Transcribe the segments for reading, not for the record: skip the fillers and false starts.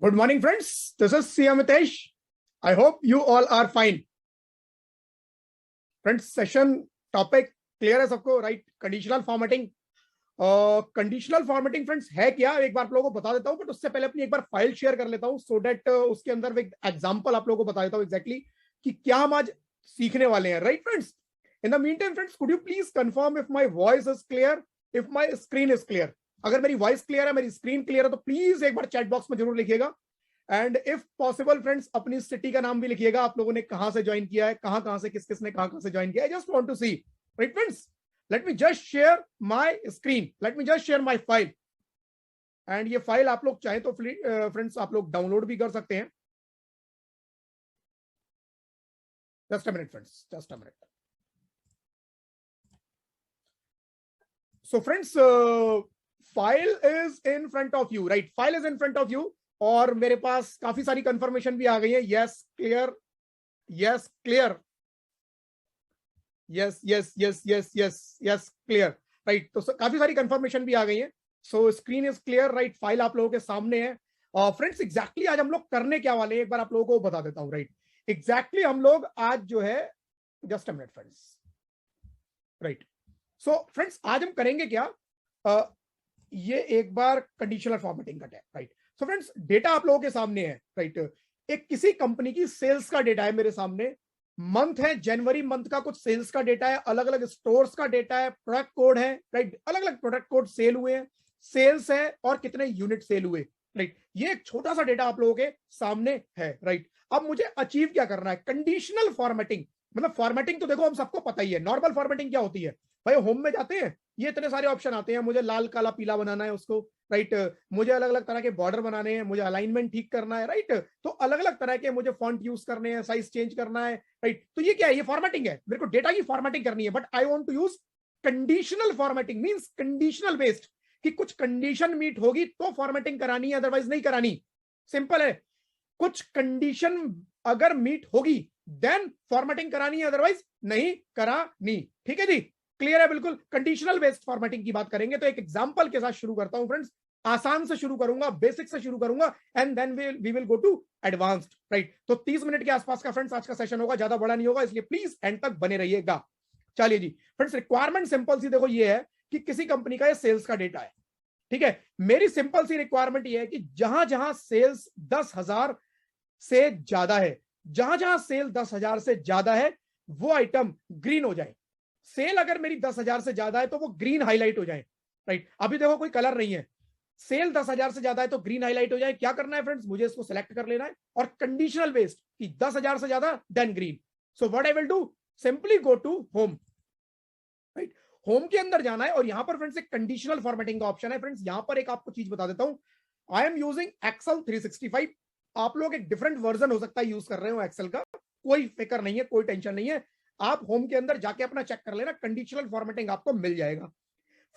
Good morning, friends. This is CM Mitesh. I hope you all are fine. Friends, session topic clear है सबको, right? Conditional formatting. Conditional formatting friends है क्या, एक बार आप लोगों को बता देता हूं, बट उससे पहले अपनी एक बार फाइल शेयर कर लेता हूं सो डेट उसके अंदर एक एग्जांपल आप लोगों को बता देता हूं एग्जैक्टली कि क्या हम आज सीखने वाले हैं, right friends? In the mean time friends, could you please confirm if my voice is clear, if my screen is clear? अगर मेरी वॉइस क्लियर है, मेरी स्क्रीन क्लियर है, तो प्लीज एक बार चैट बॉक्स में जरूर लिखिएगा। एंड इफ पॉसिबल फ्रेंड्स, अपनी सिटी का नाम भी लिखिएगा, आप लोगों ने कहां से ज्वाइन किया है, कहां से किस किसने कहां से ज्वाइन किया है। Just want to see, right friends? Let me just share my screen. Let me just share my file. And ये फाइल आप लोग चाहे तो फ्रेंड्स आप लोग डाउनलोड भी कर सकते हैं। Just a minute, friends. Just a minute. So, friends, file is in front of you, right? File is in front of you. और मेरे पास काफी सारी कंफर्मेशन भी आ गई है। Yes, clear. Yes, clear. yes clear, right? तो काफी सारी कंफर्मेशन भी आ गई है। सो screen is clear, right? File आप लोगों के सामने है। फ्रेंड्स, एग्जैक्टली आज हम लोग करने क्या वाले हैं एक बार आप लोगों को बता देता हूं, राइट? एग्जैक्टली हम लोग आज जो है, just a minute friends, right? So friends, आज हम करेंगे क्या, ये एक बार कंडीशनल फॉर्मेटिंग का tag, right? So friends, data आप लोगों के सामने है, राइट? एक किसी कंपनी की सेल्स का डेटा है मेरे सामने। मंथ है जनवरी, मंथ का कुछ सेल्स का डेटा है, अलग अलग स्टोर्स का डेटा है, प्रोडक्ट कोड है, राइट? अलग अलग प्रोडक्ट कोड सेल हुए हैं, सेल्स है और कितने यूनिट सेल हुए, राइट? ये एक छोटा सा डेटा आप लोगों के सामने है, राइट? अब मुझे अचीव क्या करना है? Conditional formatting. मतलब फॉर्मेटिंग तो देखो हम सबको पता ही है। नॉर्मल फॉर्मेटिंग क्या होती है भाई? होम में जाते हैं, ये इतने सारे ऑप्शन आते हैं, मुझे लाल काला पीला बनाना है उसको, राइट? मुझे अलग अलग तरह के बॉर्डर बनाने हैं, मुझे अलाइनमेंट ठीक करना है, राइट? तो अलग अलग तरह के मुझे फॉन्ट यूज करने हैं, साइज चेंज करना है, राइट? तो ये क्या है? ये फॉर्मेटिंग है। मेरे को डेटा की फॉर्मेटिंग करनी है, but I want to use conditional formatting. Means conditional based, कि कुछ कंडीशन मीट होगी तो फॉर्मेटिंग करानी है, अदरवाइज नहीं करानी। सिंपल है। कुछ कंडीशन अगर मीट होगी देन फॉर्मेटिंग करानी है, अदरवाइज नहीं करानी। ठीक है जी? क्लियर है? बिल्कुल कंडीशनल बेस्ड फॉर्मेटिंग की बात करेंगे। तो एक एग्जांपल के साथ शुरू करता हूं फ्रेंड्स। आसान से शुरू करूंगा, बेसिक से शुरू करूंगा, and then we will go to advanced, right? तो 30 मिनट के आसपास का फ्रेंड्स आज का सेशन होगा, ज्यादा बड़ा नहीं होगा, इसलिए प्लीज एंड तक बने रहिएगा। चलिए जी फ्रेंड्स, रिक्वायरमेंट सिंपल सी देखो ये है कि किसी कंपनी का ये सेल्स का डेटा है, ठीक है? मेरी सिंपल सी रिक्वायरमेंट ये है कि जहां जहां सेल्स 10,000 से ज्यादा है, जहां जहां सेल 10,000 से ज्यादा है, वो आइटम ग्रीन हो जाए। सेल अगर मेरी 10,000 से ज्यादा है तो वो ग्रीन हाईलाइट हो जाए, राइट? अभी देखो कोई कलर नहीं है, सेल 10,000 से ज्यादा है तो ग्रीन हाईलाइट हो जाए। क्या करना है फ्रेंड्स? मुझे इसको सिलेक्ट कर लेना है और कंडीशनल बेस्ड कि 10,000 से ज्यादा then green. So what I will do, simply go to home, right? Home के अंदर जाना है और यहां पर फ्रेंड्स एक कंडीशनल फॉर्मेटिंग का ऑप्शन है। फ्रेंड्स यहां पर एक आपको चीज बता देता हूं, आई एम यूजिंग एक्सेल 365। आप लोग एक डिफरेंट वर्जन हो सकता है यूज कर रहे हो एक्सेल का, कोई फिक्र नहीं है, कोई टेंशन नहीं है। आप होम के अंदर जाके अपना चेक कर लेना, कंडीशनल फॉर्मेटिंग आपको मिल जाएगा।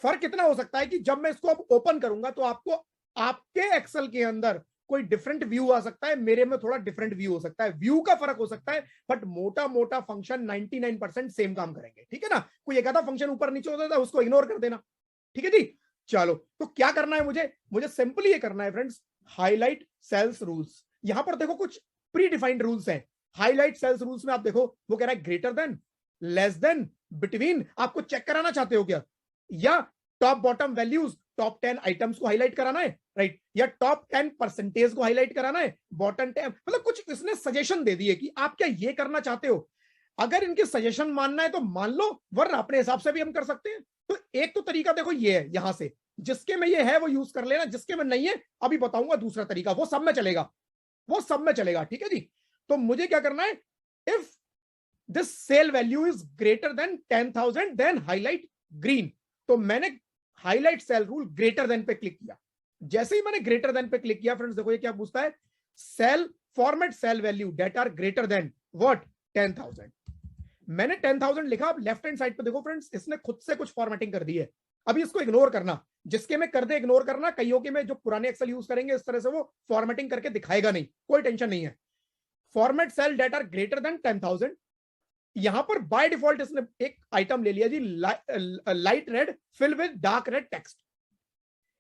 फर्क इतना हो सकता है कि जब मैं इसको अब ओपन करूंगा तो आपको आपके एक्सेल के अंदर कोई डिफरेंट व्यू आ सकता है, मेरे में थोड़ा डिफरेंट व्यू हो सकता है, व्यू का फर्क हो सकता है, बट मोटा मोटा फंक्शन 99% सेम काम करेंगे। ठीक है ना? कोई एक आधा फंक्शन ऊपर नीचे होता है, उसको इग्नोर कर देना। ठीक है जी? चलो, तो क्या करना है मुझे सिंपली ये करना है फ्रेंड्स, हाईलाइट सेल्स रूल्स। यहां पर देखो कुछ प्री डिफाइंड रूल्स हैं। हाईलाइट सेल्स रूल्स में आप देखो वो कह रहा है greater than, less then, between. आपको चेक कराना चाहते हो क्या? या top bottom values, top 10 items को हाईलाइट कराना है, राइट? या टॉप 10% को हाईलाइट कराना है, बॉटम 10, मतलब कुछ इसने सजेशन दे दिए कि आप क्या ये करना चाहते हो। अगर इनके सजेशन मानना है तो मान लो, वरना अपने हिसाब से भी हम कर सकते हैं। तो एक तो तरीका देखो ये है, यहां से जिसके में ये है वो यूज कर लेना, जिसके में नहीं है अभी बताऊंगा दूसरा तरीका, वो सब में चलेगा, वो सब में चलेगा। ठीक है जी? तो मुझे क्या करना है, if this cell value is greater than 10,000 then highlight green. तो मैंने highlight cell rule greater than पे क्लिक किया। जैसे ही मैंने ग्रेटर देन पे क्लिक किया फ्रेंड्स, देखो ये क्या पूछता है, cell format cell value that are greater than what, 10,000। मैंने 10,000 लिखा। अब लेफ्ट हैंड साइड पे देखो फ्रेंड्स, इसने खुद से कुछ फॉर्मेटिंग कर दी है। अभी इसको इग्नोर करना, जिसके में कर दे इग्नोर करना। कईयों के में जो पुराने एक्सेल यूज करेंगे इस तरह से वो फॉर्मेटिंग करके दिखाएगा नहीं, कोई टेंशन नहीं है। Format cell that are greater than 10,000। यहां पर बाय डिफॉल्ट इसने एक आइटम ले लिया जी, light red fill with dark red text.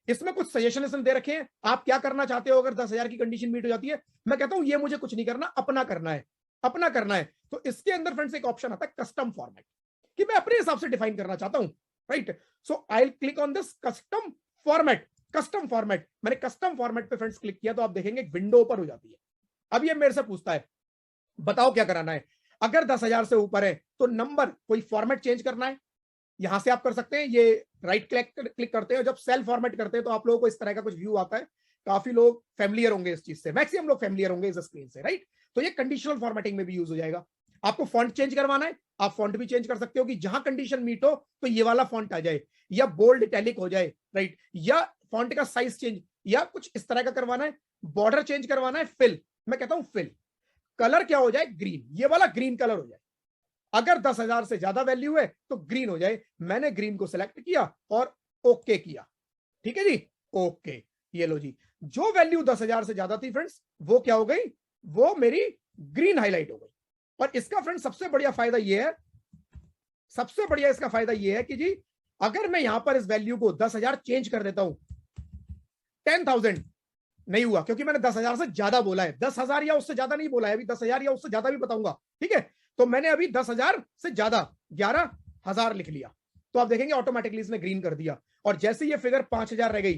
इसमें कुछ सजेशन दे रखे हैं, आप क्या करना चाहते हो अगर 10,000 की कंडीशन मीट हो जाती है। मैं कहता हूं ये मुझे कुछ नहीं करना, अपना करना है, अपना करना है। तो इसके अंदर फ्रेंड्स एक ऑप्शन आता है कस्टम फॉर्मेट, कि मैं अपने हिसाब से डिफाइन करना चाहता हूं, right. So I will click on this custom format. Custom format, मैंने कस्टम फॉर्मेट पे फ्रेंड्स क्लिक किया तो आप देखेंगे एक विंडो ओपन हो जाती है। अब ये मेरे से पूछता है बताओ क्या कराना है। अगर 10,000 से ऊपर है तो नंबर कोई फॉर्मेट चेंज करना है, यहां से आप कर सकते हैं। ये राइट क्लिक करते हैं, जब सेल फॉर्मेट करते हैं तो आप लोगों को इस तरह का कुछ व्यू आता है। काफी लोग फैमिलियर होंगे इस चीज से, मैक्सिमम लोग फैमिलियर होंगे इस स्क्रीन से, राइट। तो ये कंडीशनल फॉर्मेटिंग में भी यूज हो जाएगा। आपको फॉन्ट चेंज करवाना है, आप फॉन्ट भी चेंज कर सकते हो कि जहां कंडीशन मीट हो तो ये वाला फॉन्ट आ जाए, या बोल्ड इटैलिक हो जाए, राइट, या फॉन्ट का साइज चेंज, या कुछ इस तरह का करवाना है। बॉर्डर चेंज करवाना है, फिल, मैं कहता हूं फिल। कलर क्या हो जाए, ग्रीन, ये वाला ग्रीन कलर हो जाए। अगर 10,000 से ज्यादा वैल्यू है तो ग्रीन हो जाए। मैंने ग्रीन को सिलेक्ट किया और ओके किया, ठीक है जी, ओके। ये लो जी, जो वैल्यू 10,000 से ज्यादा थी फ्रेंड्स वो क्या हो गई, वो मेरी ग्रीन हाईलाइट हो गई। और इसका फ्रेंड्स सबसे बढ़िया फायदा ये है, सबसे बढ़िया इसका फायदा ये है कि जी अगर मैं यहां पर इस वैल्यू को 10,000 चेंज कर देता हूं, 10,000 नहीं हुआ क्योंकि मैंने 10,000 से ज्यादा बोला है, 10,000 या उससे ज्यादा नहीं बोला है, अभी 10,000 या उससे ज्यादा भी बताऊंगा, ठीक है। तो मैंने अभी 10,000 से ज्यादा 11,000 लिख लिया, तो आप देखेंगे ऑटोमेटिकली इसने ग्रीन कर दिया। और जैसे ये फिगर 5,000 रह गई,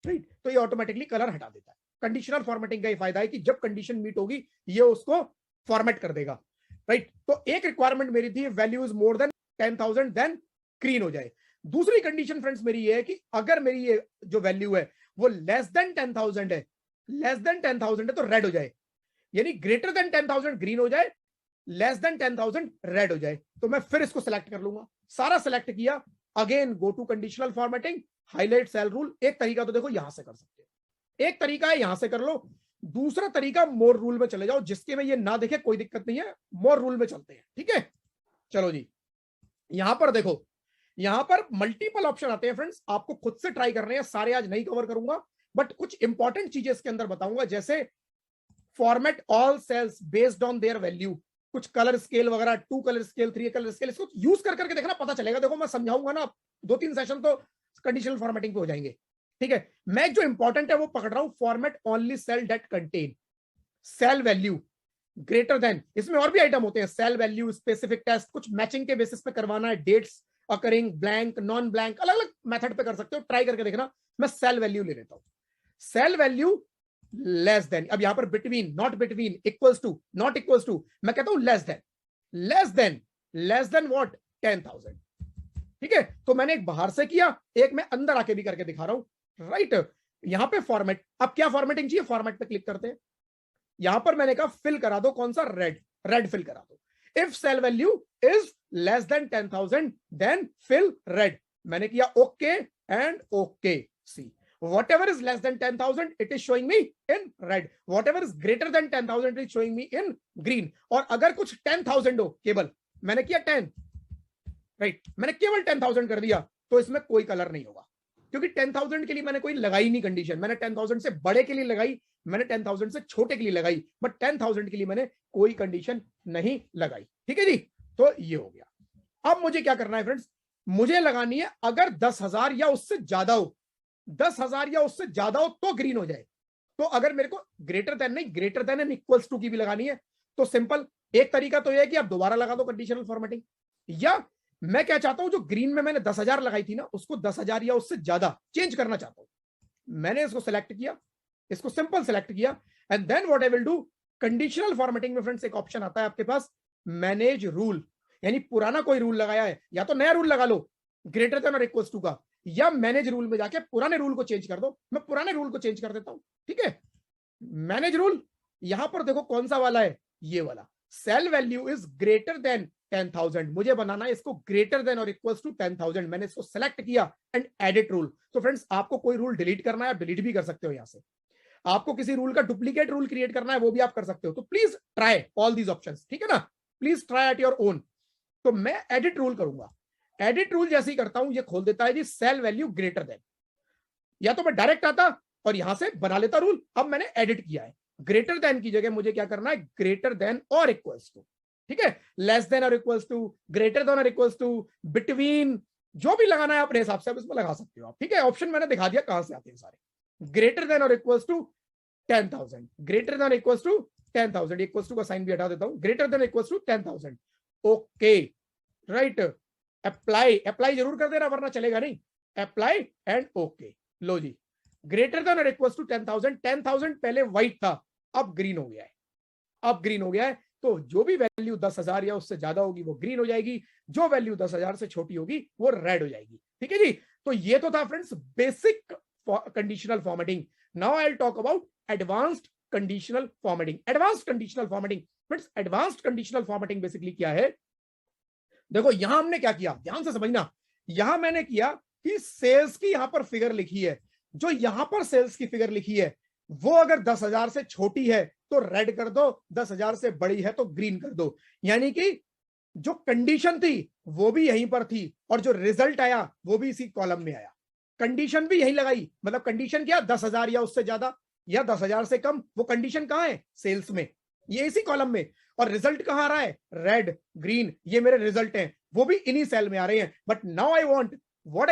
राइट, तो ये ऑटोमेटिकली कलर हटा देता है। कंडीशनल फॉर्मेटिंग का ये फायदा है कि जब कंडीशन मीट होगी ये उसको फॉर्मेट कर देगा, राइट। तो एक रिक्वायरमेंट मेरी थी value is more than 10,000 then green हो जाए। दूसरी कंडीशन फ्रेंड्स मेरी ये है कि अगर मेरी ये जो वैल्यू है वो लेस देन 10,000 है, लेस देन 10,000 है तो रेड हो जाए, यानी ग्रेटर देन 10,000 ग्रीन हो जाए, लेस देन 10,000 रेड हो जाए। तो मैं फिर इसको सिलेक्ट कर लूंगा, सारा सिलेक्ट किया, again go to conditional formatting, highlight cell rule. एक तरीका तो देखो यहां से कर सकते हो, एक तरीका है यहां से कर लो, दूसरा तरीका मोर रूल में चले जाओ, जिसके में ये ना देखे कोई दिक्कत नहीं है, मोर रूल में चलते हैं, ठीक है। चलो जी, यहां पर देखो, यहां पर मल्टीपल ऑप्शन आते हैं फ्रेंड्स, आपको खुद से ट्राई करने हैं, सारे आज नहीं कवर करूंगा, बट कुछ इंपॉर्टेंट चीजें इसके अंदर बताऊंगा, जैसे format all cells based on their value, कुछ कलर स्केल वगैरह, 2 कलर स्केल, 3 कलर स्केल, इसको यूज कर करके देखना, पता चलेगा। देखो मैं समझाऊंगा ना, 2-3 सेशन तो कंडीशनल फॉर्मेटिंग पे हो जाएंगे, ठीक है। मैं जो इंपॉर्टेंट है वो पकड़ रहा हूं, format only cell that contain cell value greater than, इसमें और भी आइटम होते हैं, सेल वैल्यू, स्पेसिफिक टेस्ट, कुछ मैचिंग के बेसिस पे करवाना है, dates occurring, blank, non blank, अलग अलग मेथड पे कर सकते हो, ट्राई करके देखना। मैं सेल वैल्यू ले लेता हूं, सेल वैल्यू लेस देन, अब यहां पर between, not between, equals to, not equals to, मैं कहता हूं less than, less than, less than what, 10,000, ठीक है। तो मैंने एक बाहर से किया, एक मैं अंदर आके भी करके दिखा रहा हूं, राइट। यहां पे फॉर्मेट, अब क्या फॉर्मेटिंग चाहिए, फॉर्मेट पे क्लिक करते हैं, यहां पर मैंने कहा फिल करा दो, कौन सा, रेड, रेड फिल करा दो। If cell value is less than 10,000 then fill red, मैंने किया okay and okay. See whatever is less than 10,000 it is showing me in red, whatever is greater than 10,000 it is showing me in green। और अगर कुछ 10,000 हो, केवल मैंने किया 10, right, मैंने केवल 10,000 कर दिया, तो इसमें कोई कलर नहीं होगा, क्योंकि 10,000 के लिए मैंने कोई लगाई नहीं कंडीशन, मैंने 10,000 से बड़े के लिए लगाई, मैंने 10,000 से छोटे के लिए लगाई, बट 10,000 के लिए मैंने कोई कंडीशन नहीं लगाई, ठीक है जी। तो ये हो गया। अब मुझे क्या करना है फ्रेंड्स, मुझे लगानी है अगर 10,000 या उससे ज्यादा हो, 10,000 या उससे ज्यादा हो तो ग्रीन हो जाए। तो अगर मेरे को ग्रेटर देन नहीं, greater than and equals to की भी लगानी है, तो सिंपल एक तरीका तो यह है कि आप दोबारा लगा दो कंडीशनल फॉर्मेटिंग, या मैं क्या चाहता हूं, जो ग्रीन में मैंने 10,000 लगाई थी ना, उसको 10,000 या उससे ज्यादा चेंज करना चाहता हूं। मैंने इसको सेलेक्ट किया, इसको सिंपल सेलेक्ट किया, and then what I will do, conditional formatting में फ्रेंड्स एक ऑप्शन आता है आपके पास, मैनेज रूल, यानी पुराना कोई रूल लगाया है या तो नया रूल लगा लो ग्रेटर देन और इक्वल्स टू का, या मैनेज रूल में जाके पुराने रूल को चेंज कर दो। मैं पुराने रूल को चेंज कर देता हूं, ठीक है। मैनेज रूल, यहां पर देखो कौन सा वाला है, ये वाला, cell value is greater than 10,000, मुझे बनाना है इसको ग्रेटर देन और इक्वल्स टू 10,000, मैंने इसको सेलेक्ट किया एंड एडिट रूल। तो फ्रेंड्स आपको कोई रूल डिलीट करना है, आप डिलीट भी कर सकते हो यहां से, आपको किसी रूल का डुप्लीकेट रूल क्रिएट करना है वो भी आप कर सकते हो। तो please try all these options, ठीक है ना, please try at your own. तो मैं एडिट रूल करूंगा, एडिट रूल जैसे ही करता हूं ये खोल देता है जी सेल वैल्यू ग्रेटर देन, या तो मैं डायरेक्ट आता और यहां से बना लेता रूल, अब मैंने एडिट किया है, ग्रेटर देन की जगह मुझे क्या करना है, ग्रेटर देन और इक्वल्स टू, ठीक है, लेस देन और इक्वल्स टू, ग्रेटर देन और इक्वल्स टू, बिटवीन, जो भी लगाना है अपने हिसाब से आप इसमें लगा सकते हो आप, ठीक है। ऑप्शन मैंने दिखा दिया कहां से आते हैं सारे। ग्रेटर देन और equals to 10,000, greater than equals to 10,000, equals to का साइन भी हटा देता हूं, greater than equals to 10,000, okay right. Apply, apply जरूर कर देना वरना चलेगा नहीं, अप्लाई एंड ओके। लो जी, ग्रेटर देन और इक्वल्स टू 10,000, 10,000 पहले व्हाइट था, अब ग्रीन हो गया है, अब ग्रीन हो गया है। तो जो भी वैल्यू 10,000 या उससे ज्यादा होगी वो ग्रीन हो जाएगी, जो वैल्यू 10,000 से छोटी होगी वो रेड हो जाएगी, ठीक है जी। तो ये तो था friends basic conditional formatting. Now I will talk about advanced conditional formatting. Advanced conditional formatting friends, advanced conditional formatting basically क्या है, देखो यहां हमने क्या किया, ध्यान से समझना। यहां मैंने किया कि सेल्स की यहां पर फिगर लिखी है, जो यहां पर सेल्स की फिगर लिखी है वो अगर 10,000 से छोटी है तो रेड कर दो, 10,000 से बड़ी है तो ग्रीन कर दो। यानी कि जो कंडीशन थी वो भी यहीं पर थी और जो रिजल्ट आया वो भी इसी कॉलम में आया। कंडीशन भी यहीं लगाई, मतलब कंडीशन क्या, 10,000 या उससे ज्यादा या 10,000 से कम, वो कंडीशन कहां है, सेल्स में, ये इसी कॉलम में। और रिजल्ट कहां आ रहा है, रेड ग्रीन, ये मेरे रिजल्ट हैं, वो भी इन्हीं सेल में आ रहे हैं। But now I want what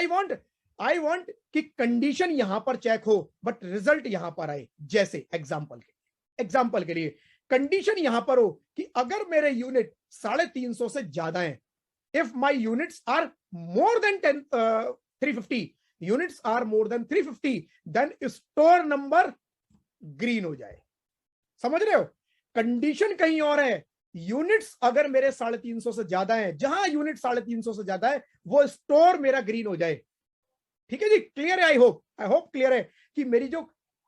I want कि कंडीशन यहां पर चेक हो बट रिजल्ट यहां पर आए। जैसे एग्जाम्पल के लिए कंडीशन यहां पर हो कि अगर मेरे यूनिट 350 से ज्यादा हैं, if my units are more than 350, units are more than 350, then store number green हो जाए। समझ रहे हो, कंडीशन कहीं और है, यूनिट्स अगर मेरे 350 से ज्यादा है, जहां यूनिट 350 से ज्यादा है वो स्टोर मेरा ग्रीन हो जाए, ठीक है जी। क्लियर है, आई होप क्लियर है कि मेरी जो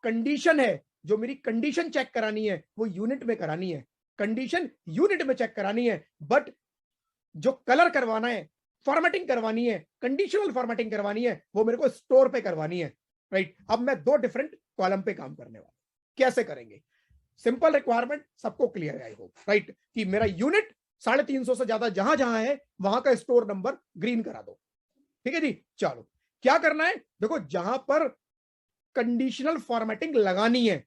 कंडीशन है, जो मेरी कंडीशन चेक करानी है वो यूनिट में करानी है, कंडीशन यूनिट में चेक करानी है, बट जो कलर करवाना है, फॉर्मेटिंग करवानी है, कंडीशनल फॉर्मेटिंग करवानी है, वो मेरे को स्टोर पे करवानी है, राइट। अब मैं दो डिफरेंट कॉलम पे काम करने वाला, कैसे करेंगे, सिंपल रिक्वायरमेंट सबको क्लियर है आई होप, राइट, कि मेरा यूनिट 350 से ज्यादा जहां जहां है वहां का स्टोर नंबर ग्रीन करा दो, ठीक है जी। चलो क्या करना है, देखो जहां पर कंडीशनल फॉर्मेटिंग लगानी है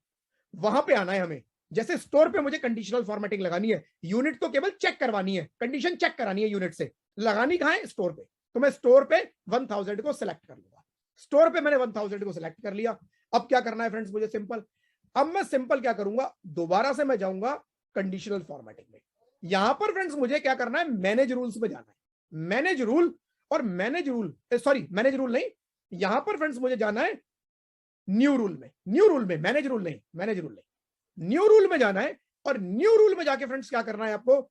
वहां पे आना है हमें। जैसे स्टोर पे मुझे कंडीशनल फॉर्मेटिंग लगानी है, यूनिट तो केवल चेक करवानी है, कंडीशन चेक करानी है यूनिट से, लगानी कहां है, स्टोर पे। तो मैं स्टोर पे 1000 को सिलेक्ट कर लूंगा, स्टोर पे मैंने 1000 को सिलेक्ट कर लिया। अब क्या करना है फ्रेंड्स मुझे सिंपल, अब मैं सिंपल क्या करूंगा, दोबारा से मैं जाऊंगा कंडीशनल फॉर्मेटिंग में। यहां पर फ्रेंड्स मुझे क्या करना है, मैनेज रूल्स में जाना है, मैनेज रूल, और मैनेज रूल नहीं, यहां पर फ्रेंड्स मुझे जाना है न्यू रूल में, मैनेज रूल नहीं, न्यू रूल में जाना है। और न्यू रूल में जाके फ्रेंड्स क्या करना है आपको,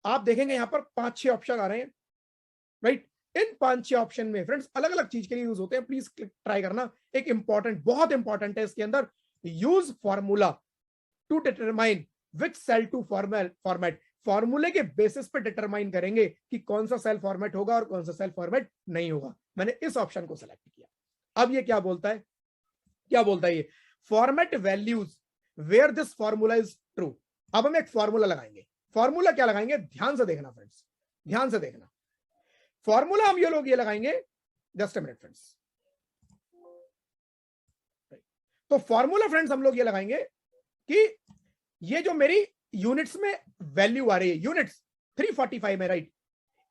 आप देखेंगे यहां पर 5-6 ऑप्शन आ रहे हैं, राइट। इन 5-6 ऑप्शन में फ्रेंड्स अलग अलग चीज के लिए यूज होते हैं, प्लीज ट्राई करना। एक इंपॉर्टेंट, बहुत इंपॉर्टेंट है इसके अंदर, use formula to determine which cell to format. फॉर्मूले के बेसिस पे डिटरमाइन करेंगे कि कौन सा सेल फॉर्मेट होगा और कौन सा सेल फॉर्मेट नहीं होगा। मैंने इस ऑप्शन को सिलेक्ट किया। अब ये क्या बोलता है, ये format values where this formula is true. अब हम एक फॉर्मूला लगाएंगे, फॉर्मूला क्या लगाएंगे, ध्यान से देखना फ्रेंड्स, ध्यान से देखना। फॉर्मूला हम ये लोग ये लगाएंगे, जस्ट अ मिनट फ्रेंड्स। तो फॉर्मूला फ्रेंड्स हम लोग ये लगाएंगे कि ये जो मेरी यूनिट्स में वैल्यू आ रही है, यूनिट्स 345 में, right,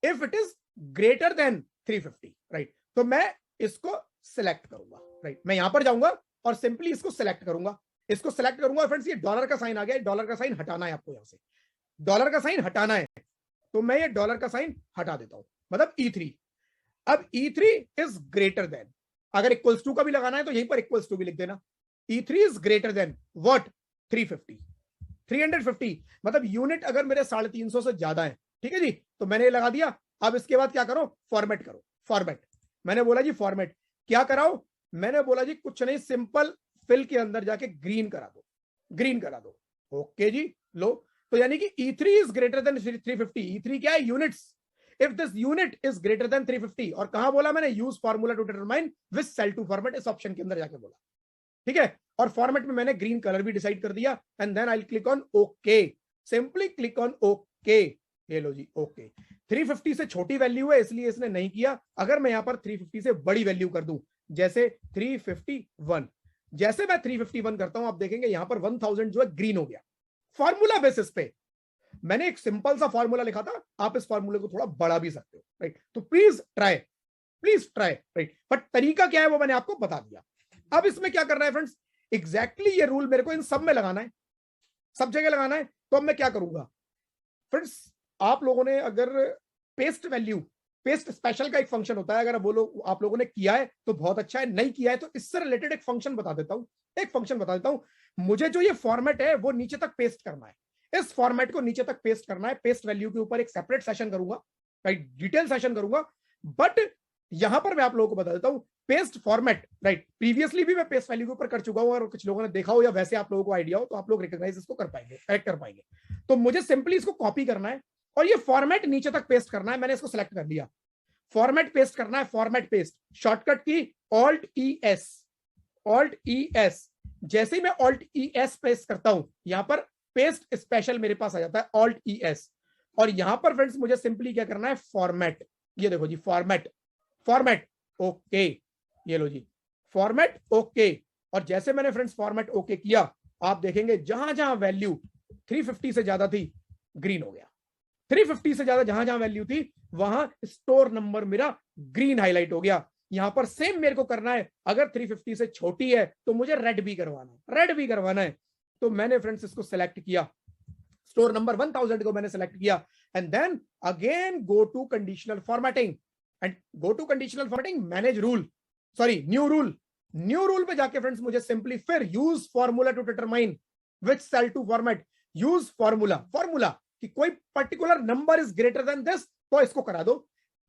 if it is greater than 350, right, तो मैं इसको सिलेक्ट करूंगा, राइट। मैं यहां पर जाऊंगा और सिंपली इसको सिलेक्ट करूंगा, फ्रेंड्स। ये डॉलर का साइन आ गया, डॉलर का साइन हटाना है आपको, यहां से डॉलर का साइन हटाना है, तो मैं ये डॉलर का साइन हटा देता हूं, मतलब E3। अब E3 इज ग्रेटर देन, अगर इक्वल्स टू का भी लगाना है तो यहीं पर इक्वल्स टू भी लिख देना। E3 is greater than what, 350, मतलब यूनिट अगर मेरे 350 से ज्यादा है, ठीक है जी, तो मैंने ये लगा दिया। अब इसके बाद क्या करो, फॉर्मेट करो, फॉर्मेट। मैंने बोला जी फॉर्मेट क्या कराओ, मैंने बोला जी कुछ नहीं, सिंपल फिल के अंदर जाके ग्रीन करा दो, ओके जी। लो, तो यानी कि E3 is greater than 350, E3 क्या है, units. If this unit is greater than 350, और कहां बोला मैंने, use formula to determine which cell to format, इस ऑप्शन के अंदर जाके बोला, ठीक है। और फॉर्मेट में मैंने ग्रीन कलर भी डिसाइड कर दिया, and then I will click on okay, simply click on okay. ये लो जी ओके। 350 से छोटी वैल्यू है इसलिए इसने नहीं किया। अगर मैं यहां पर 350 से बड़ी वैल्यू कर दूं, जैसे 351, जैसे मैं 351 करता हूं, आप देखेंगे यहां पर 1000 जो है ग्रीन हो गया। फॉर्मूला बेसिस पे मैंने एक सिंपल सा फॉर्मूला लिखा था, आप इस फॉर्मूले को थोड़ा बढ़ा भी सकते हो, राइट। तो please try, please try, right. But तरीका क्या है वो मैंने आपको बता दिया। अब इसमें क्या करना है फ्रेंड्स, एग्जैक्टली ये रूल मेरे को इन सब में लगाना है, सब जगह लगाना है। तो अब मैं क्या करूंगा फ्रेंड्स, आप लोगों ने अगर पेस्ट वैल्यू, पेस्ट स्पेशल का एक फंक्शन होता है, अगर आप लोगों ने किया है तो बहुत अच्छा है, नहीं किया है तो इससे रिलेटेड एक फंक्शन बता देता हूं, एक फंक्शन बता देता हूं। मुझे जो ये फॉर्मेट है वो नीचे तक पेस्ट करना है, इस फॉर्मेट को नीचे तक पेस्ट करना है। पेस्ट वैल्यू के ऊपर एक सेपरेट सेशन करूंगा, राइट, डिटेल सेशन करूंगा। बट यहां पर मैं आप लोगों को बता देता हूं, पेस्ट फॉर्मेट, राइट, प्रीवियसली भी मैं पेस्ट वैल्यू के ऊपर कर चुका हूं, और कुछ लोगों ने देखा हो या वैसे आप लोगों को आइडिया हो तो आप लोग रिकॉग्नाइज इसको कर पाएंगे, करेक्ट कर पाएंगे। तो मुझे सिंपली इसको कॉपी करना है और ये फॉर्मेट नीचे तक पेस्ट करना है। मैंने इसको सिलेक्ट कर लिया, फॉर्मेट पेस्ट करना है, फॉर्मेट पेस्ट, शॉर्टकट की alt E S, alt E S. जैसे ही मैं ऑल्ट ई एस पेस्ट करता हूं, यहां पर पेस्ट स्पेशल मेरे पास आ जाता है, ऑल्ट ई एस। और यहां पर फ्रेंड्स मुझे सिंपली क्या करना है, फॉर्मेट, ये देखो जी, फॉर्मेट, फॉर्मेट ओके, ये लो जी, फॉर्मेट ओके। और जैसे मैंने फ्रेंड्स फॉर्मेट ओके किया, आप देखेंगे जहां जहां वैल्यू 350 से ज्यादा थी, ग्रीन हो गया। 350 से ज्यादा जहां जहां वैल्यू थी, वहां स्टोर नंबर मेरा ग्रीन हाईलाइट हो गया। यहां पर सेम मेरे को करना है, अगर 350 से छोटी है तो मुझे रेड भी करवाना है, रेड भी करवाना है। तो मैंने फ्रेंड्स इसको सेलेक्ट किया, स्टोर नंबर 1000 को मैंने सेलेक्ट किया, and then again go to conditional formatting, and go to conditional formatting, manage rule, sorry new rule, new rule पे जाके फ्रेंड्स मुझे सिंपली फिर use formula to determine which cell to format, use formula, formula कि कोई particular number is greater than this तो इसको करा दो,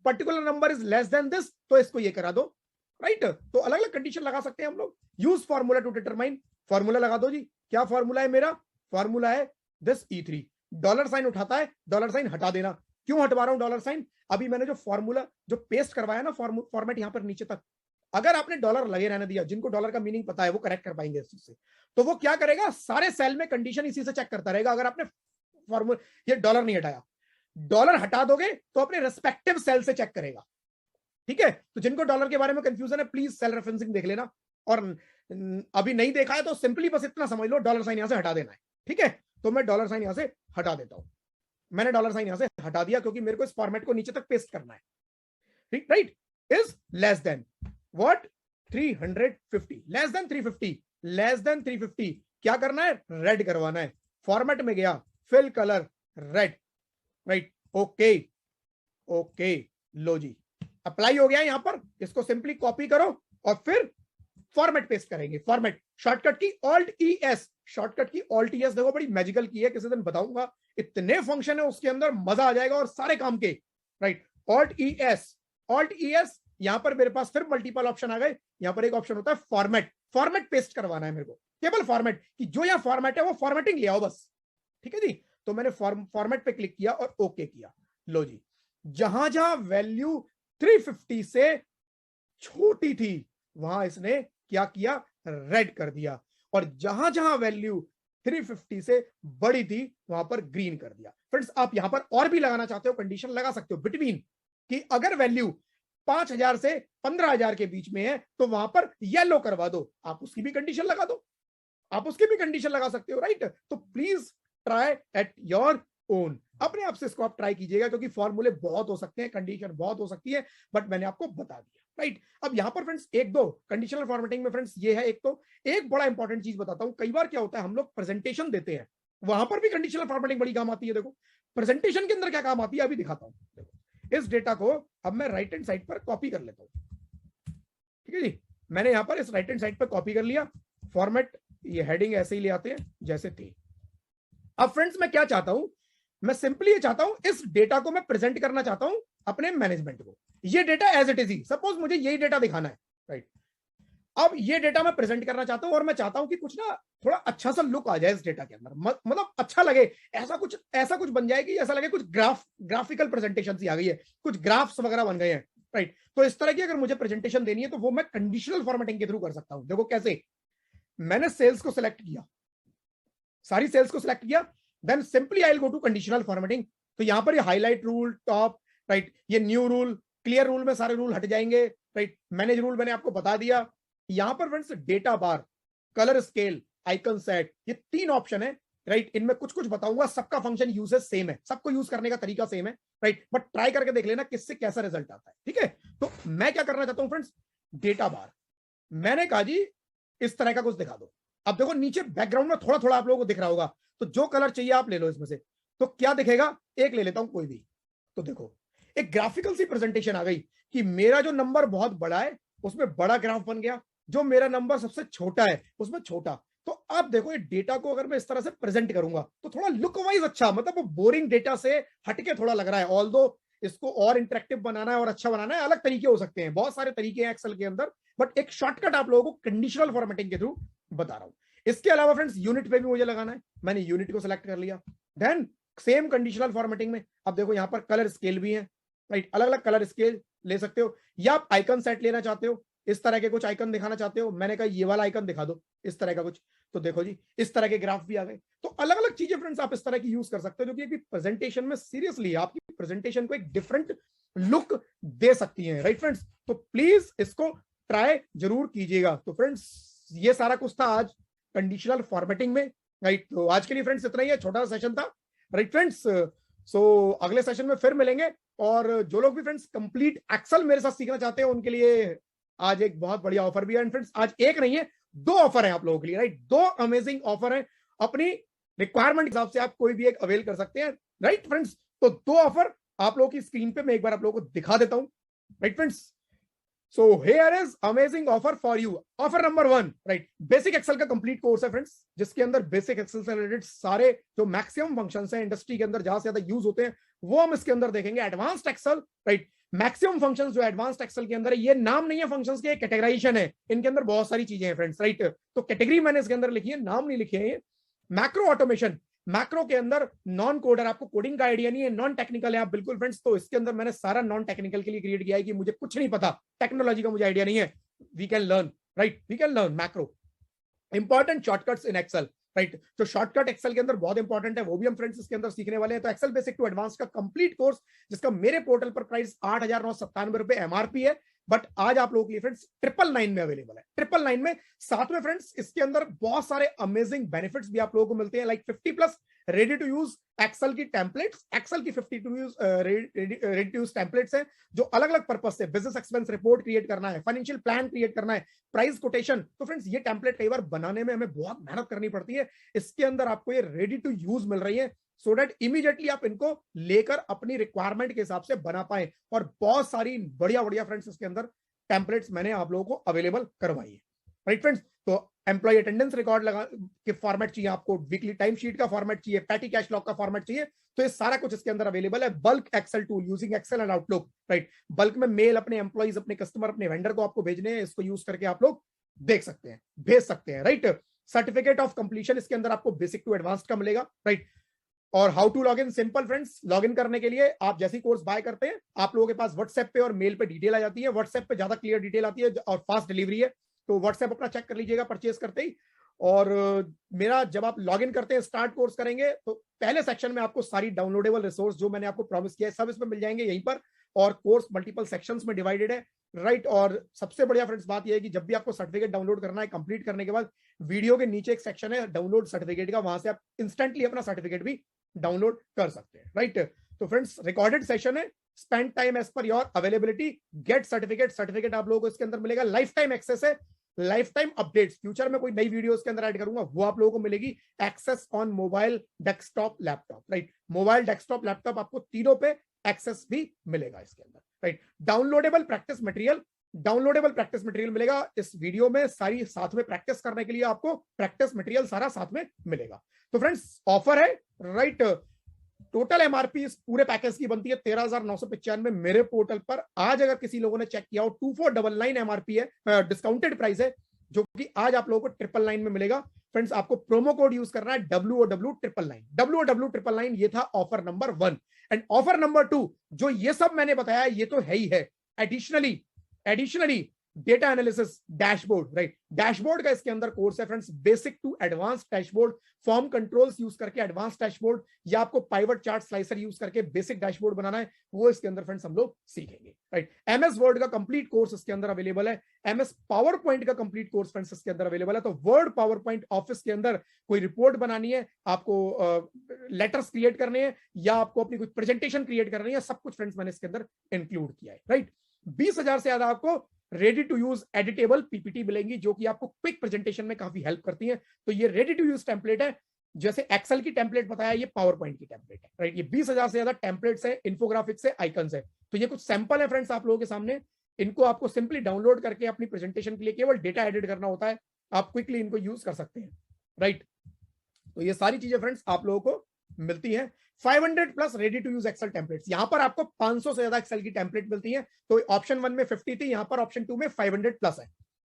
particular number is less than this तो इसको ये करा दो, राइट। तो अलग अलग कंडीशन लगा सकते हैं हम लोग। Use formula to determine, formula लगा दो जी। क्या फॉर्मूला है मेरा, फॉर्मूला है दिस E3, डॉलर साइन उठाता है, डॉलर साइन हटा देना। क्यों हटवा रहा हूं डॉलर साइन, अभी मैंने जो फॉर्मूला जो पेस्ट करवाया ना, फॉर्मेट यहां पर नीचे तक, अगर आपने डॉलर लगे रहने दिया, जिनको डॉलर का मीनिंग पता है वो करेक्ट कर पाएंगे इस चीज से, तो वो क्या करेगा, सारे सेल में कंडीशन इसी से चेक करता रहेगा। अगर आपने फॉर्मूला, ये डॉलर नहीं हटाया, डॉलर हटा दोगे तो अपने रेस्पेक्टिव सेल से चेक करेगा, ठीक है। तो जिनको डॉलर के बारे में कंफ्यूजन है, प्लीज सेल रेफरेंसिंग देख लेना, और अभी नहीं देखा है तो सिंपली बस इतना समझ लो, डॉलर साइन यहां से हटा देना है, ठीक है। तो मैं डॉलर साइन यहां से हटा देता हूं, मैंने डॉलर साइन यहां से हटा दिया, क्योंकि मेरे को इस फॉर्मेट को नीचे तक पेस्ट करना है, ठीक, right. Is less than what, 350, less than 350, less than 350, क्या करना है, रेड करवाना है। फॉर्मेट में गया, fill colour red, right, okay okay, लो जी, अप्लाई हो गया यहां पर। इसको सिंपली कॉपी करो और फिर फॉर्मेट पेस्ट करेंगे, फॉर्मेट, शॉर्टकट की ऑल्ट ई एस, शॉर्टकट की ऑल्ट ई एस, देखो बड़ी मैजिकल की है, किसी दिन बताऊंगा, इतने फंक्शन है उसके अंदर, मजा आ जाएगा और सारे काम के, right. Alt E S, alt E S, यहां पर मेरे पास फिर मल्टीपल ऑप्शन आ गए। यहां पर एक ऑप्शन होता है फॉर्मेट, फॉर्मेट पेस्ट करवाना है मेरे को, केवल फॉर्मेट, कि जो यहां फॉर्मेट है वो फॉर्मेटिंग ले आओ बस, ठीक है जी। तो मैंने फॉर्मेट पे क्लिक किया और ओके किया, लो जी, जहां जहां वैल्यू 350 से छोटी थी वहां इसने क्या किया, रेड कर दिया, और जहां जहां वैल्यू 350 से बड़ी थी वहां पर ग्रीन कर दिया। फ्रेंड्स, आप यहां पर और भी लगाना चाहते हो, कंडीशन लगा सकते हो बिटवीन, कि अगर वैल्यू 5000 से 15000 के बीच में है तो वहां पर येलो करवा दो, आप उसकी भी कंडीशन लगा दो, आप उसकी भी कंडीशन लगा सकते हो, राइट। तो please try at your own, अपने आप से इसको आप ट्राई कीजिएगा, क्योंकि फॉर्मूले बहुत हो सकते हैं, कंडीशन बहुत हो सकती है, बट मैंने आपको बता दिया, राइट। अब यहां पर फ्रेंड्स एक दो कंडीशनल फॉर्मेटिंग में फ्रेंड्स ये है, एक तो एक बड़ा इंपॉर्टेंट चीज बताता हूं, कई बार क्या होता है, हम लोग प्रेजेंटेशन देते हैं, वहां पर भी कंडीशनल फॉर्मेटिंग बड़ी काम आती है। देखो प्रेजेंटेशन के अंदर क्या काम आती है, अभी दिखाता हूं। देखो इस डेटा को अब मैं राइट हैंड साइड पर कॉपी कर लेता हूं, ठीक है जी। मैंने यहां पर इस राइट हैंड साइड पर कॉपी कर लिया, फॉर्मेट, ये हेडिंग ऐसे ही ले आते हैं जैसे थी। अब फ्रेंड्स मैं क्या चाहता हूं, मैं सिंपली ये चाहता हूं, इस डेटा को मैं प्रेजेंट करना चाहता हूं अपने मैनेजमेंट को, ये डेटा एज इट इज ही, सपोज मुझे यही डेटा दिखाना है, राइट। अब ये डेटा मैं प्रेजेंट करना चाहता हूं और मैं चाहता हूं कि कुछ ना थोड़ा अच्छा सा लुक आ जाए इस डेटा के अंदर, मतलब अच्छा लगे, ऐसा कुछ बन जाए कि ऐसा लगे कुछ ग्राफिकल प्रेजेंटेशन सी आ गई है, कुछ ग्राफ्स वगैरह बन गए हैं, राइट। तो इस तरह की अगर मुझे प्रेजेंटेशन देनी है तो वो मैं कंडीशनल फॉर्मेटिंग के थ्रू कर सकता हूं। देखो कैसे, मैंने सेल्स को सिलेक्ट किया, सारी सेल्स को सिलेक्ट किया, then simply I will go to conditional formatting. तो यहां पर ये हाईलाइट रूल टॉप, राइट, ये न्यू रूल, क्लियर रूल में सारे रूल हट जाएंगे, राइट। मैनेज रूल मैंने आपको बता दिया। यहां पर फ्रेंड्स डेटा बार, कलर स्केल, आइकन सेट, ये 3 ऑप्शन है, राइट। इनमें कुछ कुछ बताऊंगा, सबका फंक्शन यूजेस सेम है, सबको यूज करने का तरीका सेम है, राइट। बट ट्राई करके देख लेना किससे कैसा रिजल्ट आता है, ठीक है। तो मैं क्या करना चाहता हूं फ्रेंड्स, डेटा बार मैंने कहा जी इस तरह का कुछ दिखा दो। अब देखो नीचे बैकग्राउंड में थोड़ा थोड़ा आप लोगों को दिख रहा होगा, तो जो कलर चाहिए आप ले लो इसमें से। तो क्या दिखेगा, एक ले लेता हूं कोई भी। तो देखो एक ग्राफिकल सी प्रेजेंटेशन आ गई कि मेरा जो नंबर बहुत बड़ा है उसमें बड़ा ग्राफ बन गया, जो मेरा नंबर सबसे छोटा है उसमें छोटा। तो अब देखो ये डेटा को अगर मैं इस तरह से प्रेजेंट करूंगा तो थोड़ा लुक वाइज अच्छा, मतलब वो बोरिंग डेटा से हटके थोड़ा लग रहा है। ऑल्दो इसको और इंटरेक्टिव बनाना है और अच्छा बनाना है, अलग तरीके हो सकते हैं, बहुत सारे तरीके हैं एक्सेल के अंदर, बट एक शॉर्टकट आप लोगों को कंडीशनल फॉर्मेटिंग के थ्रू बता रहा हूं। इसके अलावा फ्रेंड्स यूनिट पे भी मुझे लगाना है, मैंने यूनिट को सिलेक्ट कर लिया। देन सेम कंडीशनल फॉर्मेटिंग में अब देखो यहां पर कलर स्केल भी है, राइट, अलग अलग कलर स्केल ले सकते हो, या आप आइकन सेट लेना चाहते हो, इस तरह के कुछ आइकन दिखाना चाहते हो, मैंने कहा ये वाला आइकन दिखा दो इस तरह का कुछ। तो देखो जी इस तरह के ग्राफ भी आ गए। तो अलग अलग चीजें फ्रेंड्स आप इस तरह की यूज कर सकते हो, जो कि प्रेजेंटेशन में सीरियसली आपकी प्रेजेंटेशन को एक डिफरेंट लुक दे सकती हैं, राइट फ्रेंड्स। तो प्लीज इसको ट्राई जरूर कीजिएगा। तो फ्रेंड्स ये सारा कुछ था आज कंडीशनल फॉर्मेटिंग में, राइट। तो आज के लिए फ्रेंड्स इतना ही है, छोटा सा सेशन था, राइट फ्रेंड्स। सो अगले सेशन में फिर मिलेंगे। और जो लोग भी फ्रेंड्स कंप्लीट एक्सेल मेरे साथ सीखना चाहते हैं उनके लिए आज एक बहुत बढ़िया ऑफर भी है। फ्रेंड्स आज एक नहीं है, दो ऑफर है आप लोगों के लिए, राइट, दो अमेजिंग ऑफर है। अपनी रिक्वायरमेंट के हिसाब से आप कोई भी एक अवेल कर सकते हैं, राइट फ्रेंड्स। तो दो ऑफर आप लोगों की स्क्रीन पे मैं एक बार आप लोगों को दिखा देता हूं, right friends. So here is amazing offer for you. Offer number 1, right? Basic Excel का कंप्लीट कोर्स है फ्रेंड्स, जिसके अंदर बेसिक एक्सेल से रिलेटेड सारे जो मैक्सिमम फंक्शंस हैं इंडस्ट्री के अंदर जहां से ज्यादा यूज होते हैं वो हम इसके अंदर देखेंगे। Advanced Excel, right, maximum functions जो एडवांस्ड एक्सेल के अंदर है, ये नाम नहीं है फंक्शंस के, कैटेगराइजेशन है, इनके अंदर बहुत सारी चीजें हैं फ्रेंड्स, राइट। तो कैटेगरी मैंने इसके अंदर लिखी है, नाम नहीं लिखे हैं। मैक्रो ऑटोमेशन, मैक्रो के अंदर नॉन कोडर, आपको कोडिंग का आइडिया नहीं है, नॉन टेक्निकल है आप बिल्कुल फ्रेंड्स, तो इसके अंदर मैंने सारा नॉन टेक्निकल के लिए क्रिएट किया है कि मुझे कुछ नहीं पता, टेक्नोलॉजी का मुझे आइडिया नहीं है, we can learn, right, we can learn macro. Important shortcuts in Excel, right, तो शॉर्टकट एक्सेल के अंदर बहुत इंपॉर्टेंट है, वो भी हम फ्रेंड्स इसके अंदर सीखने वाले हैं। तो एक्सेल बेसिक टू एडवांस का कंप्लीट कोर्स, जिसका मेरे पोर्टल पर प्राइस 8,997 रुपए एमआरपी है, बट आज आप लोगों के लिए फ्रेंड्स 999 में अवेलेबल है, 999 में। साथ में फ्रेंड्स इसके अंदर बहुत सारे अमेजिंग बेनिफिट्स भी आप लोगों को मिलते हैं, like 50+ ready to use Excel की टेम्पलेट्स, एक्सेल की 52 रेडी टू यूज टेम्पलेट्स हैं, जो अलग अलग पर्पस से, बिजनेस एक्सपेंस रिपोर्ट क्रिएट करना है, फाइनेंशियल प्लान क्रिएट करना है, प्राइस कोटेशन। तो फ्रेंड्स ये टेम्पलेट कई बार बनाने में हमें बहुत मेहनत करनी पड़ती है, इसके अंदर आपको ये रेडी टू यूज मिल रही है, सो दैट इमीडिएटली आप इनको लेकर अपनी रिक्वायरमेंट के हिसाब से बना पाए। और बहुत सारी बढ़िया बढ़िया फ्रेंड्स इसके अंदर टेम्पलेट्स मैंने आप लोगों को अवेलेबल करवाई है, राइट फ्रेंड्स। तो एम्प्लॉय अटेंडेंस रिकॉर्ड लगा के फॉर्मेट चाहिए आपको, वीकली टाइम शीट का फॉर्मेट चाहिए, पैटी कैश लॉग का फॉर्मेट चाहिए, तो ये सारा कुछ इसके अंदर अवेलेबल है। Bulk Excel tool using Excel and Outlook, right, bulk में मेल अपने एम्प्लॉइज, अपने कस्टमर, अपने वेंडर को आपको भेजने हैं, इसको यूज करके आप लोग देख सकते हैं, भेज सकते हैं, राइट। सर्टिफिकेट ऑफ कंप्लीशन इसके अंदर आपको बेसिक टू एडवांस का मिलेगा, राइट। और how to log in, simple friends, log in करने के लिए आप जैसी कोर्स बाय करते हैं आप लोगों के पास व्हाट्सएप पे और मेल पे डिटेल आ जाती है, व्हाट्सएप पे ज्यादा क्लियर डिटेल आती है और फास्ट डिलीवरी है, तो व्हाट्सएप अपना चेक कर लीजिएगा परचेज करते ही। और मेरा जब आप लॉग इन करते हैं, स्टार्ट कोर्स करेंगे, तो पहले सेक्शन में आपको सारी डाउनलोडेबल रिसोर्स जो मैंने आपको प्रॉमिस किया है सब इसमें मिल जाएंगे यहीं पर, और कोर्स मल्टीपल सेक्शंस में डिवाइडेड है, राइट। और सबसे बढ़िया फ्रेंड्स बात यह है कि जब भी आपको सर्टिफिकेट डाउनलोड करना है, कंप्लीट करने के बाद वीडियो के नीचे एक सेक्शन है डाउनलोड सर्टिफिकेट का, वहां से आप इंस्टेंटली अपना सर्टिफिकेट भी डाउनलोड कर सकते हैं, राइट। तो फ्रेंड्स रिकॉर्डेड सेशन है, spend time as per your availability, get certificate, certificate आप लोगों को इसके अंदर मिलेगा, लाइफ टाइम एक्सेस है, लाइफ टाइम अपडेट्स, फ्यूचर में कोई नई वीडियोस के अंदर ऐड करूंगा वो आप लोगों को मिलेगी, access on mobile, desktop, laptop, right, mobile, desktop, laptop, आपको तीनों पे एक्सेस भी मिलेगा इसके अंदर, right. Downloadable practice material, downloadable practice material मिलेगा इस वीडियो में, सारी साथ में प्रैक्टिस करने के लिए आपको प्रैक्टिस मटेरियल सारा साथ में मिलेगा। तो फ्रेंड्स ऑफर है, राइट, टोटल एमआरपी इस पूरे पैकेज की बनती है 13,995 मेरे पोर्टल पर। आज अगर किसी लोगों ने चेक किया हो 2499 एमआरपी है, डिस्काउंटेड प्राइस है, जो कि आज आप लोगों को 999 में मिलेगा। फ्रेंड्स आपको प्रोमो कोड यूज करना है WOW999, WOW999, ये था offer number 1। And offer number 2, जो ये सब मैंने बताया ये तो है ही है, additionally data analysis dashboard, right, dashboard का इसके अंदर कोर्स है friends, basic to advance dashboard, form controls use करके एडवांस डैशबोर्ड, या आपको पाइवट चार्ट स्लाइसर यूज करके बेसिक डैशबोर्ड बनाना है, वो इसके अंदर फ्रेंड्स हम लोग सीखेंगे, राइट। एमएस वर्ड का कंप्लीट कोर्स इसके अंदर अवेलेबल है, एमएस पावर पॉइंट का कंप्लीट कोर्स फ्रेंड्स इसके अंदर अवेलेबल है। तो वर्ड पावर पॉइंट ऑफिस के अंदर कोई रिपोर्ट बनानी है आपको, लेटर्स क्रिएट करने हैं, या आपको अपनी कुछ प्रेजेंटेशन क्रिएट करनी है, सब कुछ फ्रेंड्स मैंने इसके अंदर इंक्लूड किया है, राइट। 20,000 से ज्यादा आपको ready to use editable PPT मिलेंगी, जो कि आपको क्विक प्रेजेंटेशन में काफी हेल्प करती है। तो ये रेडी टू यूज टेम्पलेट है, जैसे एक्सेल की टेम्पलेट बताया, ये पावर पॉइंट की टेम्पलेट है, राइट। ये 20,000 से ज्यादा टेम्पलेट्स है, इन्फोग्राफिक्स है, आइकन्स है। तो ये कुछ सैंपल है फ्रेंड्स आप लोगों के सामने। इनको आपको सिंपली डाउनलोड करके अपनी प्रेजेंटेशन के लिए केवल डेटा एडिट करना होता है, आप क्विकली इनको यूज कर सकते हैं, राइट। तो ये सारी चीजें फ्रेंड्स आप लोगों को मिलती हैं। 500 plus ready to use Excel templates, यहां पर आपको 500 से ज्यादा एक्सेल की टेम्पलेट मिलती है। तो ऑप्शन 1 में 50 थी, यहां पर ऑप्शन 2 में 500 प्लस है,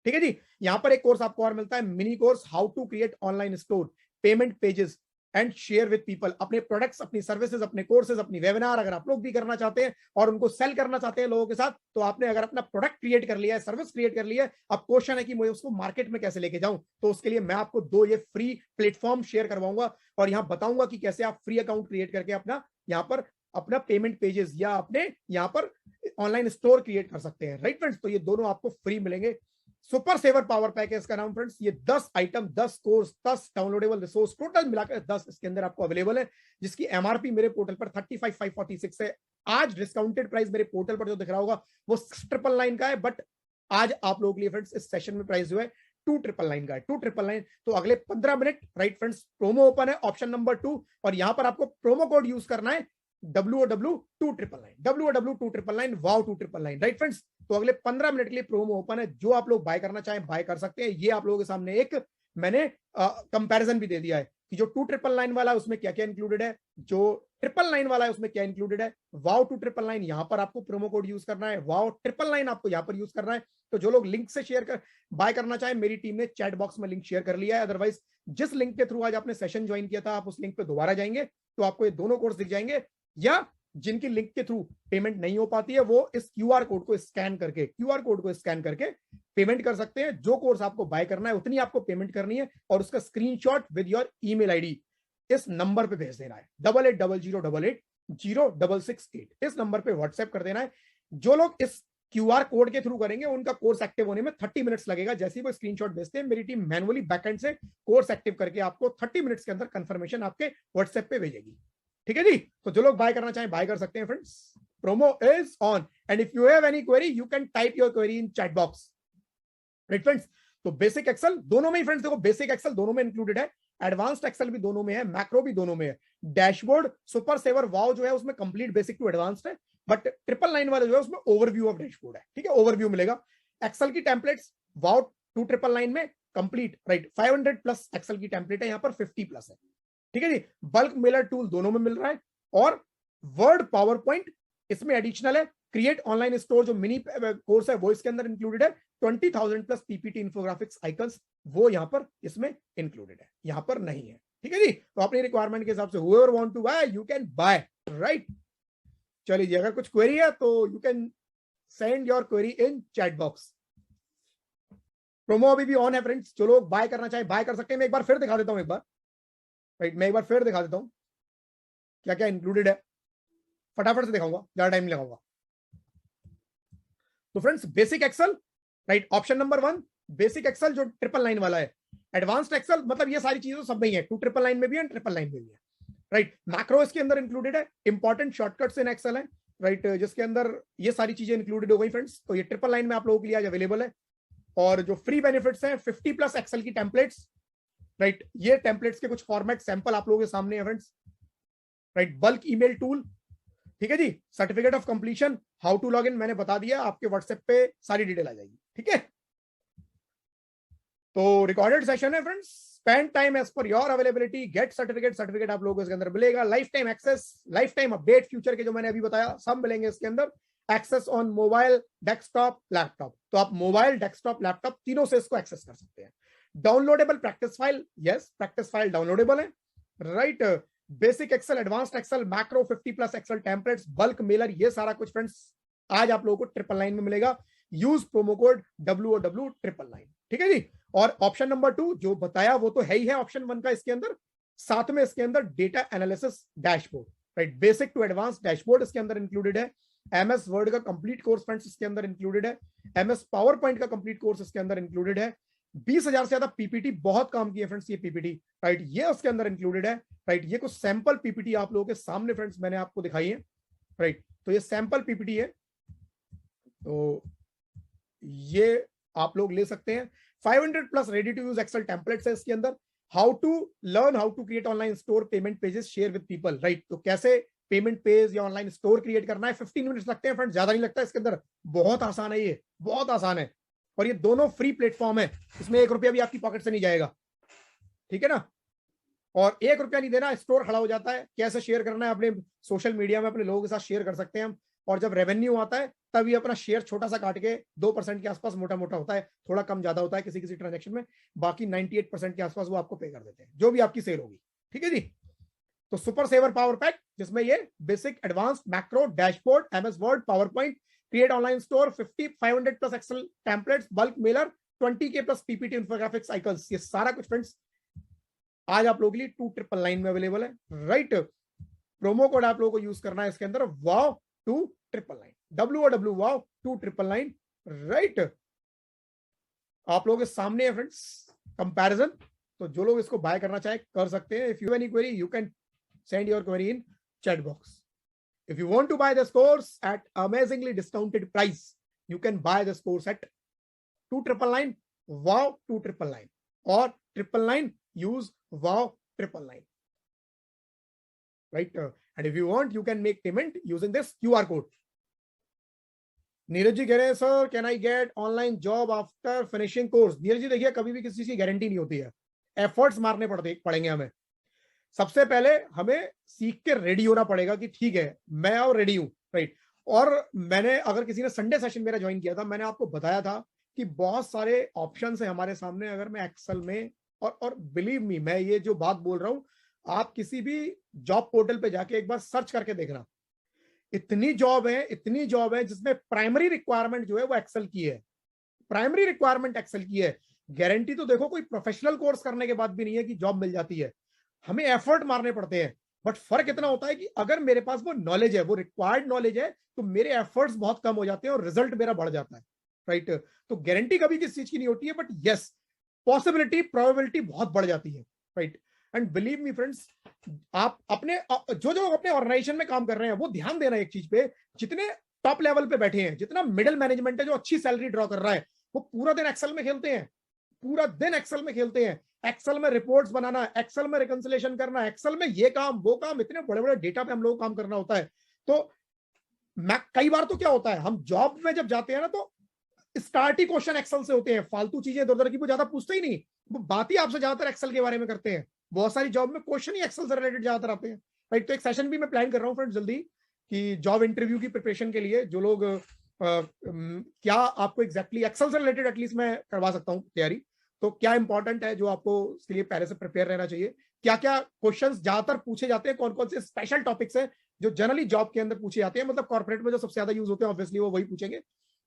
ठीक है जी। यहां पर एक कोर्स आपको और मिलता है, mini course how to create online store, payment pages and share with people. अपने प्रोडक्ट्स, अपनी सर्विसेज, अपने कोर्सेज, अपनी वेबिनार अगर आप लोग भी करना चाहते हैं और उनको सेल करना चाहते हैं लोगों के साथ, तो आपने अगर अपना प्रोडक्ट क्रिएट कर लिया है, सर्विस क्रिएट कर लिया है, अब क्वेश्चन है कि मुझे उसको मार्केट में कैसे लेके जाऊं। तो उसके लिए मैं आपको 2 ये फ्री प्लेटफॉर्म शेयर करवाऊंगा और यहां बताऊंगा कि कैसे आप फ्री अकाउंट क्रिएट करके अपना यहां पर अपना पेमेंट पेजेस या अपने यहां पर ऑनलाइन स्टोर क्रिएट कर सकते हैं, राइट फ्रेंड्स। तो ये दोनों आपको फ्री मिलेंगे। सुपर सेवर पावर पैक है इसका नाम फ्रेंड्स। ये 10 item, 10 course, 10 downloadable resource, total मिलाकर 10 इसके अंदर आपको अवेलेबल है, जिसकी एमआरपी मेरे पोर्टल पर 35,546 है। आज डिस्काउंटेड प्राइस मेरे पोर्टल पर जो दिख रहा होगा वो 6,999 का है, बट आज आप लोगों के लिए फ्रेंड्स इस सेशन में प्राइस जो है 2,999 का है, 2,999। तो अगले 15 minute, right friends, promo open है, ऑप्शन नंबर 2, और यहां पर आपको प्रोमो कोड यूज करना है WOW299, WOW299, वाव 299, राइट फ्रेंड्स। तो अगले 15 मिनट के लिए प्रोमो ओपन है, जो आप लोग बाय करना चाहें बाय कर सकते हैं। ये आप लोगों के सामने एक मैंने कंपैरिजन भी दे दिया है कि जो 2,999 वाला है उसमें क्या क्या इंक्लूडेड है, जो 999 वाला है उसमें क्या इंक्लूडेड है। वाव 2,999 यहां पर आपको प्रोमो कोड यूज करना है, वाव 999 आपको यहां पर यूज करना है। तो जो लोग लिंक से शेयर कर बाय करना चाहें, मेरी टीम ने चैट बॉक्स में लिंक शेयर कर लिया है। अदरवाइज जिस लिंक के थ्रू आज आपने सेशन ज्वाइन किया था, आप उस लिंक पे दोबारा जाएंगे तो आपको ये दोनों कोर्स दिख जाएंगे, या जिनकी लिंक के थ्रू पेमेंट नहीं हो पाती है वो इस क्यूआर कोड को स्कैन करके पेमेंट कर सकते हैं। जो कोर्स आपको बाय करना है उतनी आपको पेमेंट करनी है और उसका screenshot with your email ID इस नंबर पे भेज देना है, 8800080668। इस नंबर पे व्हाट्सएप कर देना है। जो लोग इस क्यूआर कोड के थ्रू करेंगे उनका कोर्स एक्टिव होने में 30 मिनट्स लगेगा। जैसे ही वो स्क्रीनशॉट भेजते हैं, मेरी टीम मैनुअली बैकएंड से कोर्स एक्टिव करके आपको 30 मिनट्स के अंदर कंफर्मेशन आपके व्हाट्सएप पे भेजेगी, ठीक है जी। तो जो लोग बाय करना चाहें बाय कर सकते हैं friends. Promo is on and if you have any query you can type your query in chat box, right friends. तो बेसिक एक्सेल दोनों में ही फ्रेंड्स, देखो बेसिक एक्सेल दोनों में इंक्लूडेड है, एडवांस्ड एक्सेल भी दोनों में है, मैक्रो भी दोनों में है। डैशबोर्ड सुपर सेवर वाव जो है उसमें कंप्लीट बेसिक टू एडवांस्ड है, बट 999 वाला जो है उसमें ओवरव्यू ऑफ डैशबोर्ड है, ठीक है, ओवरव्यू मिलेगा। एक्सेल की टेम्पलेट्स वाव 2,999 में कंप्लीट, राइट। 500 प्लस एक्सेल की टेम्पलेट है, यहां पर 50 प्लस है, ठीक है जी। बल्क मेलर टूल दोनों में मिल रहा है और वर्ड पावर पॉइंट इसमें एडिशनल है। क्रिएट ऑनलाइन स्टोर जो मिनी कोर्स है वो इसके अंदर इंक्लूडेड है। 20,000 प्लस पीपीटी इन्फोग्राफिक्स आइकन्स वो यहां पर इसमें इंक्लूडेड है, यहां पर नहीं है, ठीक है जी। तो अपनी रिक्वायरमेंट के हिसाब से whoever want to buy you can buy, right. चलिए जी, अगर कुछ क्वेरी है तो you can send your query in chat box. Promo अभी भी ऑन है फ्रेंड्स, जो लोग बाय करना चाहे बाय कर सकते हैं। मैं एक बार फिर दिखा देता हूं, राइट, मैं एक बार फिर दिखा देता हूं क्या क्या इंक्लूडेड है, फटाफट से दिखाऊंगा, ज्यादा टाइम नहीं लगाऊंगा। तो friends basic Excel, right, option number 1 basic Excel जो 999 वाला है। एडवांस्ड एक्सेल मतलब ये सारी चीजें सब में ही है, 2,999 में भी है, 999 में भी है, राइट। मैक्रो इसके अंदर इंक्लूडेड है, इंपॉर्टेंट शॉर्टकट्स इन एक्सेल है, राइट, जिसके अंदर ये सारी चीजें इंक्लूडेड हो गई फ्रेंड्स। तो ये 999 में आप लोगों के लिए आज अवेलेबल है। और जो फ्री बेनिफिट्स हैं 50 प्लस एक्सेल की टेम्पलेट्स, राइट, ये टेम्पलेट्स के कुछ फॉर्मेट सैंपल आप लोगों के सामने है friends, right. Bulk email tool, ठीक है जी। Certificate of completion, how to log in मैंने बता दिया, आपके व्हाट्सएप पे सारी डिटेल आ जाएगी, ठीक है। तो रिकॉर्डेड सेशन है friends, spend time as per your availability, get certificate आप लोगों को इसके अंदर मिलेगा। Lifetime access, lifetime update future के जो मैंने अभी बताया सब मिलेंगे इसके अंदर। Access on mobile, desktop, laptop, तो आप मोबाइल, डेस्कटॉप, लैपटॉप तीनों से इसको एक्सेस कर सकते हैं। Downloadable practice file, yes practice file downloadable है, right. Basic excel, advanced excel, macro, 50 plus Excel templates, bulk mailer, ये सारा कुछ फ्रेंड्स आज आप लोगों को 999 में मिलेगा। यूज प्रोमो कोड WOW999, ठीक है जी। और ऑप्शन नंबर 2 जो बताया वो तो है ही है ऑप्शन 1 का इसके अंदर, साथ में इसके अंदर data analysis dashboard, right, basic to advance dashboard इसके अंदर इंक्लूडेड है। MS वर्ड का कंप्लीट कोर्स फ्रेंड्स इसके अंदर इंक्लूडेड है। MS पावर पॉइंट का कंप्लीट कोर्स इसके अंदर इंक्लूडेड है। 20,000 से ज्यादा पीपीटी, बहुत काम की है फ्रेंड्स ये पीपीटी, राइट, ये उसके अंदर इंक्लूडेड है, राइट। ये कुछ सैंपल पीपीटी आप लोगों के सामने फ्रेंड्स मैंने आपको दिखाई है, राइट। तो ये सैंपल पीपीटी है, तो ये आप लोग ले सकते हैं। 500 plus ready to use Excel templates है इसके अंदर। How to learn how to create online store, payment pages, share with people, right. तो कैसे पेमेंट पेज या ऑनलाइन स्टोर क्रिएट करना है, 15 मिनट्स लगते हैं फ्रेंड्स, ज्यादा नहीं लगता इसके अंदर। बहुत आसान है, ये बहुत आसान है। और ये दोनों फ्री प्लेटफॉर्म है, इसमें 1 रुपया भी आपकी पॉकेट से नहीं जाएगा, ठीक है ना। और 1 रुपया नहीं देना, स्टोर खड़ा हो जाता है। कैसे शेयर करना है, अपने सोशल मीडिया में अपने लोगों के साथ शेयर कर सकते हैं हम। और जब रेवेन्यू आता है तब ये अपना शेयर छोटा सा काट के 2% के आसपास, मोटा मोटा होता है, थोड़ा कम ज्यादा होता है किसी किसी ट्रांजेक्शन में, बाकी 98% के आसपास वो आपको पे कर देते हैं जो भी आपकी सेल होगी, ठीक है जी। तो सुपर सेवर पावर पैक, जिसमें ये basic, advanced, macro, dashboard, MS Word, PowerPoint, create online store, 500 plus Excel templates, bulk mailer, 20K plus PPT, infographics, icons, ये सारा कुछ फ्रेंड्स आज आप लोगों के लिए 2999 में अवेलेबल है, राइट। प्रोमो कोड आप लोगों को यूज करना है इसके अंदर, वाव 2999, WOW वाव 2999, राइट। आप लोगों के सामने है फ्रेंड्स कंपैरिजन। तो जो लोग इसको बाय करना चाहे कर सकते हैं। If you any query, you can send your query in chat box. If you want to buy this course at amazingly discounted price, you can buy this course at 2999, wow 2999, or 999 use wow 999, right? And if you want, you can make payment using this QR code. Neeraj ji कह रहे हैं sir can I get online job after finishing course. Neeraj ji देखिए, कभी भी किसी चीज की guarantee नहीं होती है, एफर्ट्स मारने पड़ेंगे हमें। सबसे पहले हमें सीख के रेडी होना पड़ेगा कि ठीक है मैं और रेडी हूं, राइट। और मैंने, अगर किसी ने संडे सेशन मेरा ज्वाइन किया था, मैंने आपको बताया था कि बहुत सारे ऑप्शंस है हमारे सामने। अगर मैं एक्सेल में, और बिलीव मी, मैं ये जो बात बोल रहा हूं, आप किसी भी जॉब पोर्टल पे जाके एक बार सर्च करके देखना, इतनी जॉब है जिसमें प्राइमरी रिक्वायरमेंट जो है वो एक्सेल की है, प्राइमरी रिक्वायरमेंट एक्सेल की है। गारंटी तो देखो कोई प्रोफेशनल कोर्स करने के बाद भी नहीं है कि जॉब मिल जाती है, हमें एफर्ट मारने पड़ते हैं। बट फर्क इतना होता है कि अगर मेरे पास वो नॉलेज है, वो रिक्वायर्ड नॉलेज है, तो मेरे एफर्ट्स बहुत कम हो जाते हैं और रिजल्ट मेरा बढ़ जाता है, राइट। तो गारंटी कभी किसी चीज की नहीं होती है, बट यस, पॉसिबिलिटी, प्रोबेबिलिटी बहुत बढ़ जाती है, right. And believe me friends, आप अपने जो जो अपने ऑर्गेनाइजेशन में काम कर रहे हैं वो ध्यान देना एक चीज पे, जितने टॉप लेवल पे बैठे हैं, जितना मिडिल मैनेजमेंट है जो अच्छी सैलरी ड्रॉ कर रहा है, वो पूरा दिन एक्सेल में खेलते हैं, पूरा दिन एक्सेल में खेलते हैं। एक्सेल में रिपोर्ट्स बनाना, एक्सेल में रिकंसिलेशन करना, एक्सेल में ये काम वो काम, इतने बड़े बड़े डेटा पे हम लोग काम करना होता है। तो कई बार तो क्या होता है, हम जॉब में जब जाते हैं ना, तो स्टार्ट ही क्वेश्चन एक्सेल से होते हैं, फालतू चीजें इधर उधर की वो ज्यादा पूछते ही नहीं, वो बात ही आपसे ज्यादातर एक्सेल के बारे में करते हैं। बहुत सारी जॉब में क्वेश्चन ही एक्सेल से रिलेटेड ज्यादातर आते हैं, राइट। तो एक सेशन भी मैं प्लान कर रहा हूँ फ्रेंड्स जल्दी, कि जॉब इंटरव्यू की प्रिपरेशन के लिए जो लोग क्या आपको एग्जैक्टली एक्सेल से रिलेटेड एटलीस्ट मैं करवा सकता हूँ तैयारी। तो क्या इंपॉर्टेंट है जो आपको इसके लिए पहले से प्रिपेयर रहना चाहिए, क्या क्या क्वेश्चंस ज्यादातर पूछे जाते हैं, कौन कौन से स्पेशल टॉपिक्स हैं जो जनरली जॉब के अंदर पूछे जाते हैं, मतलब कॉर्पोरेट में जो सबसे ज्यादा यूज होते हैं, ऑब्वियसली वो वही पूछेंगे,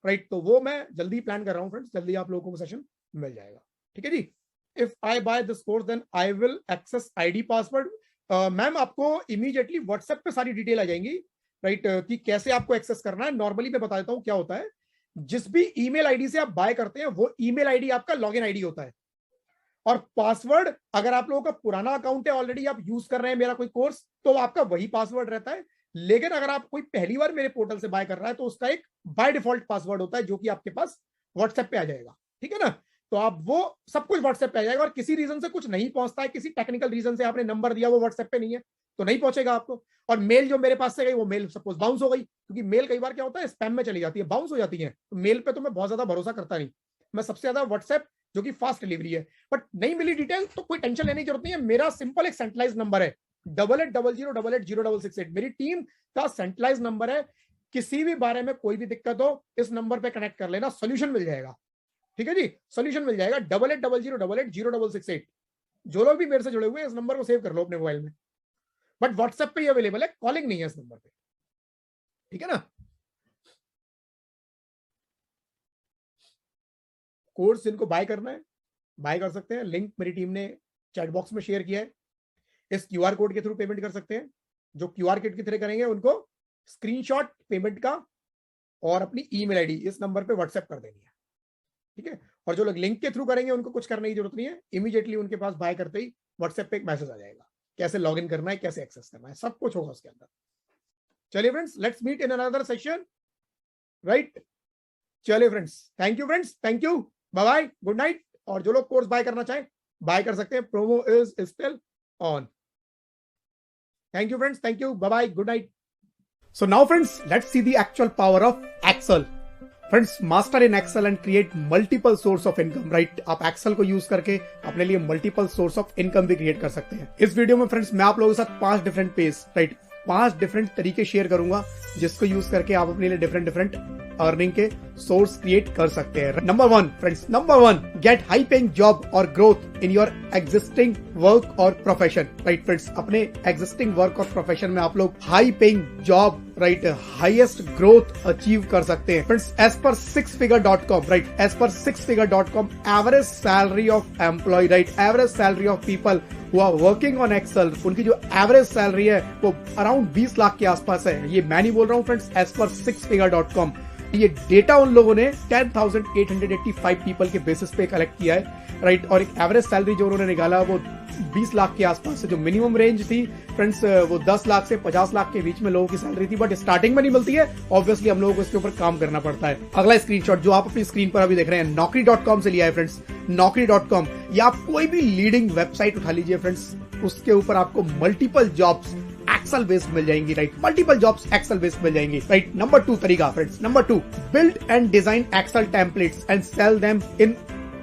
राइट। तो वो मैं जल्दी प्लान कर रहा हूँ फ्रेंड्स, जल्दी आप लोगों को सेशन मिल जाएगा, ठीक है जी। If I buy this course then I will access ID password. Ma'am आपको इमीडिएटली व्हाट्सएप पे सारी डिटेल आ जाएंगी, राइट, कि कैसे आपको एक्सेस करना है। नॉर्मली मैं बता देता हूँ क्या होता है, जिस भी ईमेल आईडी से आप बाय करते हैं वो ईमेल आईडी आपका लॉगिन आईडी होता है, और पासवर्ड अगर आप लोगों का पुराना अकाउंट है, ऑलरेडी आप यूज कर रहे हैं मेरा कोई कोर्स, तो आपका वही पासवर्ड रहता है। लेकिन अगर आप कोई पहली बार मेरे पोर्टल से बाय कर रहा है, तो उसका एक बाय डिफॉल्ट पासवर्ड होता है जो कि आपके पास व्हाट्सएप पे आ जाएगा, ठीक है ना। तो आप वो सब कुछ व्हाट्सएप पे आ जाएगा, और किसी रीजन से कुछ नहीं पहुंचता है, किसी टेक्निकल रीजन से आपने नंबर दिया वो व्हाट्सएप पे नहीं है, तो नहीं पहुंचेगा आपको। और मेल जो मेरे पास से गई, वो मेल सपोज बाउंस हो गई, क्योंकि मेल कई बार क्या होता है स्पैम में चली जाती है, बाउंस हो जाती है। तो मेल पे तो मैं बहुत ज्यादा भरोसा करता नहीं, मैं सबसे ज्यादा व्हाट्सएप जो कि फास्ट डिलीवरी है। बट नहीं मिली डिटेल तो कोई टेंशन लेने की जरूरत नहीं है, मेरा सिंपल एक सेंट्रलाइज नंबर है 8800880668, मेरी टीम का सेंट्रलाइज नंबर है। किसी भी बारे में कोई भी दिक्कत हो, इस नंबर पे कनेक्ट कर लेना, सोल्यूशन मिल जाएगा, ठीक है जी, सोल्यूशन मिल जाएगा। 8800880668। जो लोग भी मेरे से जुड़े हुए हैं, इस नंबर को सेव कर लो अपने मोबाइल में, बट व्हाट्सएप पे ही अवेलेबल है, कॉलिंग नहीं है इस नंबर पे, ठीक है ना। कोर्स जिनको बाय करना है बाय कर सकते हैं, लिंक मेरी टीम ने चैट बॉक्स में शेयर किया है, इस क्यूआर कोड के थ्रू पेमेंट कर सकते हैं। जो क्यूआर कोड के थ्रू करेंगे उनको स्क्रीनशॉट पेमेंट का और अपनी ईमेल आईडी इस नंबर पे व्हाट्सएप कर देनी है, ठीक है। और जो लोग लिंक के थ्रू करेंगे उनको कुछ करने की जरूरत नहीं है, इमीडिएटली उनके पास बाय करते ही व्हाट्सएप पे एक मैसेज आ जाएगा, कैसे लॉग इन करना है, कैसे एक्सेस करना है, सब कुछ होगा उसके अंदर। चलिए friends, let's meet in another session, right. चलिए friends, thank you friends, thank you, bye bye, good night. और जो लोग कोर्स बाय करना चाहें बाय कर सकते हैं, promo is still on. Thank you friends, thank you, bye bye, good night. So now friends, let's see the actual power of Excel. Friends, master in Excel and create multiple source of income, right? आप Excel को use करके अपने लिए multiple source of income भी create कर सकते हैं। इस वीडियो में फ्रेंड्स मैं आप लोगों के साथ 5 डिफरेंट पेज, राइट, 5 डिफरेंट तरीके शेयर करूंगा जिसको यूज करके आप अपने लिए डिफरेंट डिफरेंट अर्निंग के सोर्स क्रिएट कर सकते हैं। Number 1 friends, number 1, get high paying job और growth in your existing work और प्रोफेशन, राइट फ्रेंड्स। अपने एग्जिस्टिंग वर्क और प्रोफेशन में आप लोग high paying job, right, highest growth achieve कर सकते हैं। Friends, as per sixfigure.com, right, as per sixfigure.com, average salary of employee, right, average salary of people who are working on Excel, उनकी जो average salary है वो around 20 lakh के आसपास है। ये मैं नहीं बोल रहा हूँ फ्रेंड्स, एज पर sixfigure.com। ये डेटा उन लोगों ने 10,885 पीपल के बेसिस पे कलेक्ट किया है, राइट, और एक एवरेज सैलरी जो उन्होंने निकाला वो 20 लाख के आसपास है। जो मिनिमम रेंज थी फ्रेंड्स वो 10 लाख से 50 लाख के बीच में लोगों की सैलरी थी, बट स्टार्टिंग में नहीं मिलती है, ऑब्वियसली हम लोगों को इसके ऊपर काम करना पड़ता है। अगला स्क्रीनशॉट जो आप अपनी स्क्रीन पर अभी देख रहे हैं, Naukri.com से लिया है फ्रेंड्स। Naukri.com, या आप कोई भी लीडिंग वेबसाइट उठा लीजिए फ्रेंड्स, उसके ऊपर आपको मल्टीपल जॉब्स एक्सेल बेस्ड मिल जाएंगी, right, multiple jobs excel based मिल जाएंगी, राइट। नंबर 2 तरीका friends, number 2, build and design excel templates and sell them in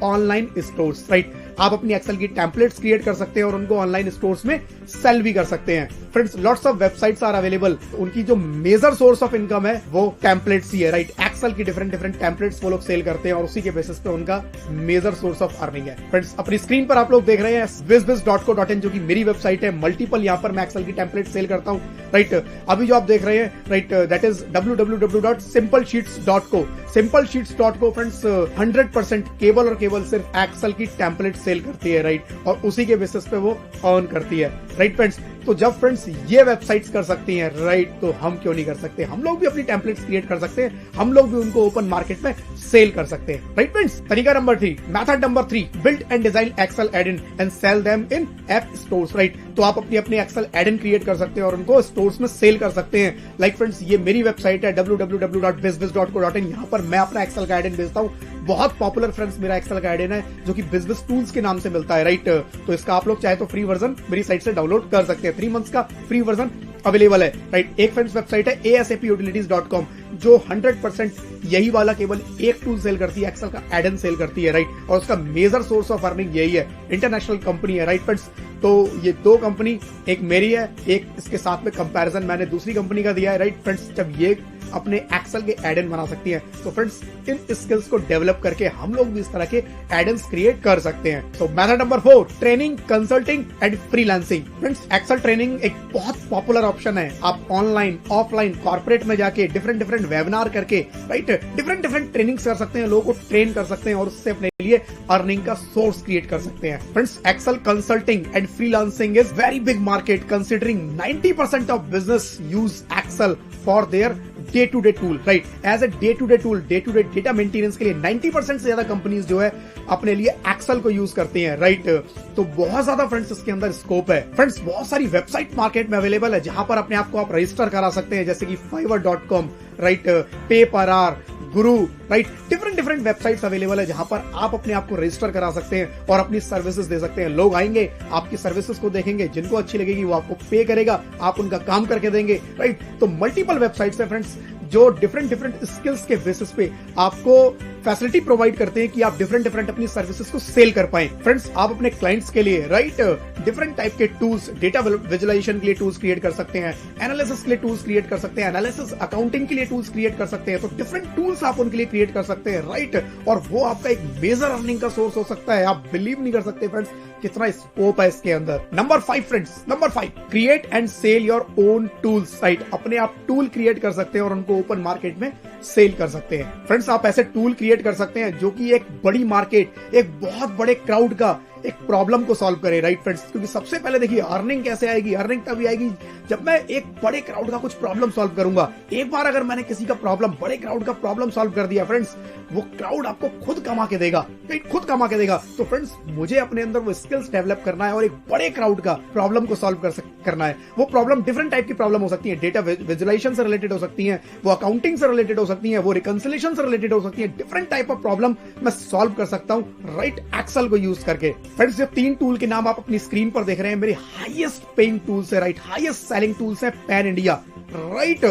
online stores, right. आप अपनी एक्सेल की टेम्पलेट्स क्रिएट कर सकते हैं और उनको ऑनलाइन स्टोर्स में सेल भी कर सकते हैं। Friends, lots of websites are available, उनकी जो मेजर सोर्स ऑफ इनकम है वो टेम्पलेट्स ही है, राइट। एक्सेल की डिफरेंट डिफरेंट टेम्पलेट्स वो लोग सेल करते हैं और उसी के बेसिस पे उनका मेजर सोर्स ऑफ अर्निंग है। फ्रेंड्स, अपनी स्क्रीन पर आप लोग देख रहे हैं bizbiz.co.in जो कि मेरी वेबसाइट है। मल्टीपल यहाँ पर मैं एक्सेल की टेम्पलेट सेल करता हूँ, राइट। अभी जो आप देख रहे हैं, right, that is www.simplesheets.co। simplesheets.co friends 100% केवल और केवल सिर्फ एक्सेल की टेम्पलेट सेल करती है, राइट, और उसी के बेसिस पे वो अर्न करती है, राइट फ्रेंड्स। तो जब फ्रेंड्स ये वेबसाइट्स कर सकती हैं, राइट, तो हम क्यों नहीं कर सकते? हम लोग भी अपनी टेम्पलेट्स क्रिएट कर सकते हैं, हम लोग भी उनको ओपन मार्केट में सेल कर सकते हैं, राइट फ्रेंड्स। तरीका number 3, method number 3, build and design excel add in and sell them in app stores, right. तो आप अपनी एक्सेल एड-इन क्रिएट कर सकते हैं और उनको स्टोर्स में सेल कर सकते हैं। लाइक फ्रेंड्स, ये मेरी वेबसाइट है www.bizbiz.co.in, यहाँ पर मैं अपना एक्सेल का एड-इन बेचता हूँ। बहुत पॉपुलर फ्रेंड्स मेरा एक्सेल का एड-इन है जो कि बिजनेस टूल्स के नाम से मिलता है, राइट। तो इसका आप लोग चाहे तो फ्री वर्जन मेरी साइट से डाउनलोड कर सकते हैं। 3 मंथ्स का फ्री वर्जन अवेलेबल है, राइट। एक फ्रेंड्स वेबसाइट है asaputilities.com जो 100% यही वाला केवल एक टूल सेल करती है, एक्सेल का एड-इन सेल करती है, राइट, और उसका मेजर सोर्स ऑफ अर्निंग यही है। इंटरनेशनल कंपनी है, राइट फ्रेंड्स। तो ये 2 कंपनी, एक मेरी है, एक इसके साथ में कंपैरिजन मैंने दूसरी कंपनी का दिया है, राइट फ्रेंड्स। जब ये अपने एक्सेल के एड-इन बना सकती है तो फ्रेंड्स इन स्किल्स को डेवलप करके हम लोग भी इस तरह के एड-इन्स क्रिएट कर सकते हैं। तो method number 4, training, consulting and freelancing. Friends, Excel training एक बहुत पॉपुलर ऑप्शन है। आप ऑनलाइन, ऑफलाइन, कॉर्पोरेट में जाके डिफरेंट डिफरेंट वेबिनार करके, राइट, डिफरेंट डिफरेंट ट्रेनिंग्स कर सकते हैं, लोगों को ट्रेन कर सकते हैं और उससे अपने लिए अर्निंग का सोर्स क्रिएट कर सकते हैं। Friends, Excel consulting and freelancing is very big market considering 90% of business use Excel for their day to day tool, right. As a day to day tool, day to day data maintenance के लिए 90% से ज्यादा companies जो है अपने लिए Excel को use करती हैं, राइट। तो बहुत ज्यादा फ्रेंड्स इसके अंदर स्कोप है। फ्रेंड्स, बहुत सारी वेबसाइट मार्केट में अवेलेबल है जहां पर अपने आप को आप रजिस्टर करा सकते हैं, जैसे कि fiverr.com, राइट, PayParar, गुरु, right. Different different websites available है जहां पर आप अपने आप को रजिस्टर करा सकते हैं और अपनी सर्विसेज दे सकते हैं। लोग आएंगे, आपकी सर्विसेज को देखेंगे, जिनको अच्छी लगेगी वो आपको पे करेगा, आप उनका काम करके देंगे, राइट। तो मल्टीपल वेबसाइट्स है फ्रेंड्स जो डिफरेंट डिफरेंट स्किल्स के बेसिस पे आपको फैसिलिटी प्रोवाइड करते हैं कि आप डिफरेंट डिफरेंट अपनी सर्विसेज को सेल कर पाएं। फ्रेंड्स, आप अपने क्लाइंट्स के लिए, राइट, डिफरेंट टाइप के टूल्स, डेटा विजुअलाइजेशन के लिए टूल्स क्रिएट कर सकते हैं, एनालिसिस के लिए टूल्स क्रिएट कर सकते हैं, एनालिसिस अकाउंटिंग के लिए टूल्स क्रिएट कर सकते हैं। तो डिफरेंट टूल्स आप उनके लिए क्रिएट कर सकते हैं, राइट, और वो आपका एक मेजर अर्निंग का सोर्स हो सकता है। आप बिलीव नहीं कर सकते फ्रेंड्स कितना स्कोप है इसके अंदर। Number 5 friends, number 5, create and sell your own tools, right. अपने आप टूल क्रिएट कर सकते हैं और उनको ओपन मार्केट में सेल कर सकते हैं। फ्रेंड्स, आप ऐसे टूल क्रिएट कर सकते हैं जो कि एक बड़ी मार्केट, एक बहुत बड़े क्राउड का एक प्रॉब्लम को सॉल्व करें, राइट फ्रेंड्स। क्योंकि सबसे पहले देखिए अर्निंग कैसे आएगी, अर्निंग तभी आएगी जब मैं एक बड़े क्राउड का कुछ प्रॉब्लम सॉल्व करूंगा। एक बार अगर मैंने किसी का प्रॉब्लम, बड़े क्राउड का प्रॉब्लम सॉल्व कर दिया फ्रेंड्स, वो क्राउड आपको खुद कमा के देगा, राइट, खुद कमा के देगा। तो फ्रेंड्स मुझे अपने अंदर वो स्किल्स डेवलप करना है और एक बड़े क्राउड का प्रॉब्लम को सॉल्व करना है। वो प्रॉब्लम डिफरेंट टाइप की प्रॉब्लम हो सकती है, डेटा विजुअलाइजेशन से रिलेटेड हो सकती है, वो अकाउंटिंग से रिलेटेड हो सकती है, वो रिकंसिलिएशन से रिलेटेड हो सकती है। डिफरेंट टाइप ऑफ प्रॉब्लम मैं सॉल्व कर सकता हूं, राइट, एक्सेल को यूज करके। फ्रेंड्स, ये 3 टूल के नाम आप अपनी स्क्रीन पर देख रहे हैं, मेरे हाईएस्ट पेइंग टूल्स है, राइट, हाईएस्ट सेलिंग टूल्स है pan India, right.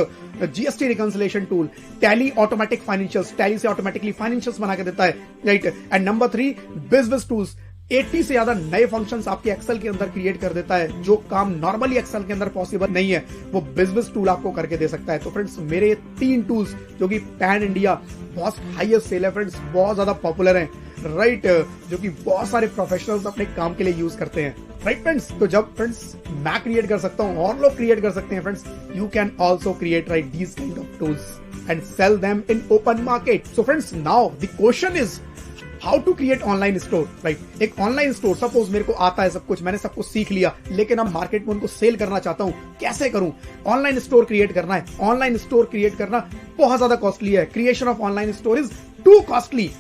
GST reconciliation tool, tally automatic financials, tally से ऑटोमेटिकली फाइनेंशियल्स बना के देता है, right. And number 3 business tools, 80 से ज्यादा नए फंक्शंस आपके एक्सेल के अंदर क्रिएट कर देता है, जो काम नॉर्मली एक्सेल के अंदर पॉसिबल नहीं है, वो बिजनेस टूल आपको करके दे सकता है। तो फ्रेंड्स मेरे 3 टूल्स जो कि पैन इंडिया बहुत हाईएस्ट सेल है फ्रेंड्स, बहुत ज्यादा पॉपुलर हैं, राइट, जो कि बहुत सारे प्रोफेशनल्स अपने काम के लिए यूज करते हैं, राइट फ्रेंड्स। तो जब फ्रेंड्स मैं क्रिएट कर सकता हूं और लोग क्रिएट कर सकते हैं friends, you can also create, right, these kind of tools and sell them in open market. So friends now the question is how to create online store, right. एक ऑनलाइन स्टोर, सपोज मेरे को आता है सब कुछ, मैंने सब कुछ सीख लिया, लेकिन अब मार्केट में उनको सेल करना चाहता हूं, कैसे करूं? ऑनलाइन स्टोर क्रिएट करना है। ऑनलाइन स्टोर क्रिएट करना बहुत ज्यादा कॉस्टली है, creation of online store is too costly,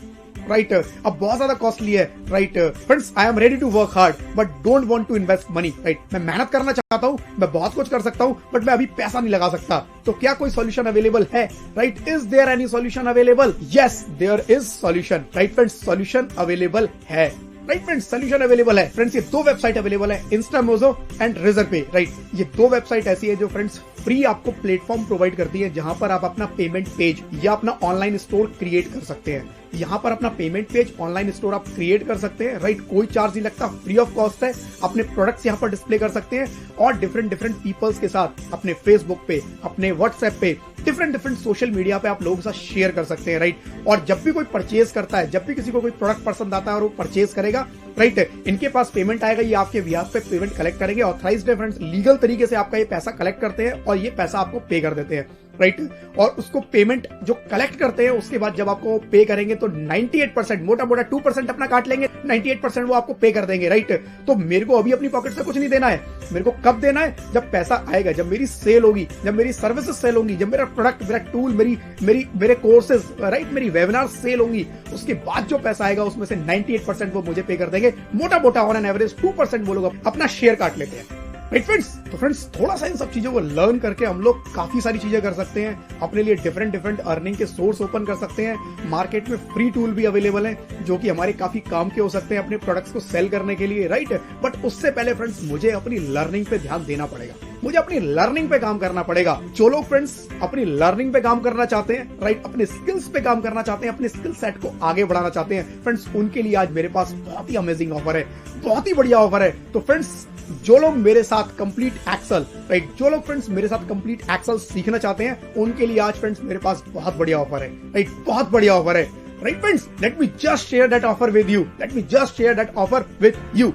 right, अब बहुत ज्यादा कॉस्टली है, right. Friends I am ready to work hard but don't want to invest money, right. मैं मेहनत करना चाहता हूं, मैं बहुत कुछ कर सकता हूं, बट मैं अभी पैसा नहीं लगा सकता। तो क्या कोई सॉल्यूशन अवेलेबल है, right? Is there any solution available? Yes, there is solution, right friends, solution available है, राइट फ्रेंड्स, सोल्यूशन अवेलेबल है। फ्रेंड्स ये 2 वेबसाइट अवेलेबल है, इंस्टामोजो एंड रेजरपे, राइट। ये 2 वेबसाइट ऐसी है जो फ्रेंड्स फ्री आपको प्लेटफॉर्म प्रोवाइड करती है, जहां पर आप अपना पेमेंट पेज या अपना ऑनलाइन स्टोर क्रिएट कर सकते हैं। यहाँ पर अपना पेमेंट पेज, ऑनलाइन स्टोर आप क्रिएट कर सकते हैं, राइट, कोई चार्ज नहीं लगता, फ्री ऑफ कॉस्ट है। अपने प्रोडक्ट्स यहाँ पर डिस्प्ले कर सकते हैं और डिफरेंट पीपल्स के साथ अपने फेसबुक पे, अपने व्हाट्सएप पे, डिफरेंट सोशल मीडिया पे आप लोगों के साथ शेयर कर सकते हैं, राइट। और जब भी कोई परचेज करता है, जब भी किसी को कोई प्रोडक्ट पसंद आता है और वो परचेज करेगा, राइट, इनके पास पेमेंट आएगा, ये आपके बिहाफ पे पेमेंट कलेक्ट करेंगे, ऑथराइज्ड है फ्रेंड्स, लीगल तरीके से आपका ये पैसा कलेक्ट करते हैं और ये पैसा आपको पे कर देते हैं, राइट। और उसको पेमेंट जो कलेक्ट करते हैं उसके बाद जब आपको पे करेंगे तो 98%, मोटा 2% अपना काट लेंगे, 98% वो आपको पे कर देंगे, राइट। तो मेरे को अभी अपनी पॉकेट से कुछ नहीं देना है, मेरे को कब देना है? जब पैसा आएगा, जब मेरी सेल होगी, जब मेरी सर्विसेज सेल होंगी, जब मेरा प्रोडक्ट, मेरा टूल, मेरे कोर्सेज, राइट, मेरी वेबिनार सेल होंगी, उसके बाद जो पैसा आएगा उसमें से 98% वो मुझे पे कर देंगे। मोटा ऑन एन एवरेज 2% वो लोग अपना शेयर काट लेते हैं, राइट फ्रेंड्स। तो फ्रेंड्स थोड़ा सा इन सब चीजों को लर्न करके हम लोग काफी सारी चीजें कर सकते हैं, अपने लिए डिफरेंट अर्निंग के सोर्स ओपन कर सकते हैं। मार्केट में फ्री टूल भी अवेलेबल हैं जो कि हमारे काफी काम के हो सकते हैं अपने प्रोडक्ट्स को सेल करने के लिए, राइट। बट उससे पहले फ्रेंड्स मुझे अपनी लर्निंग पे ध्यान देना पड़ेगा, मुझे अपनी लर्निंग पे काम करना पड़ेगा। जो लोग फ्रेंड्स अपनी लर्निंग पे काम करना चाहते हैं, राइट, अपने स्किल्स पे काम करना चाहते हैं, अपने स्किल सेट को आगे बढ़ाना चाहते हैं फ्रेंड्स, उनके लिए आज मेरे पास बहुत ही अमेजिंग ऑफर है, बहुत ही बढ़िया ऑफर है। तो फ्रेंड्स जो लोग मेरे साथ कंप्लीट एक्सेल, राइट, जो लोग फ्रेंड्स मेरे साथ कंप्लीट एक्सेल सीखना चाहते हैं, उनके लिए आज फ्रेंड्स मेरे पास बहुत बढ़िया ऑफर है, राइट, बहुत बढ़िया ऑफर है, right friends. Let me just share that offer with you, let me just share that offer with you.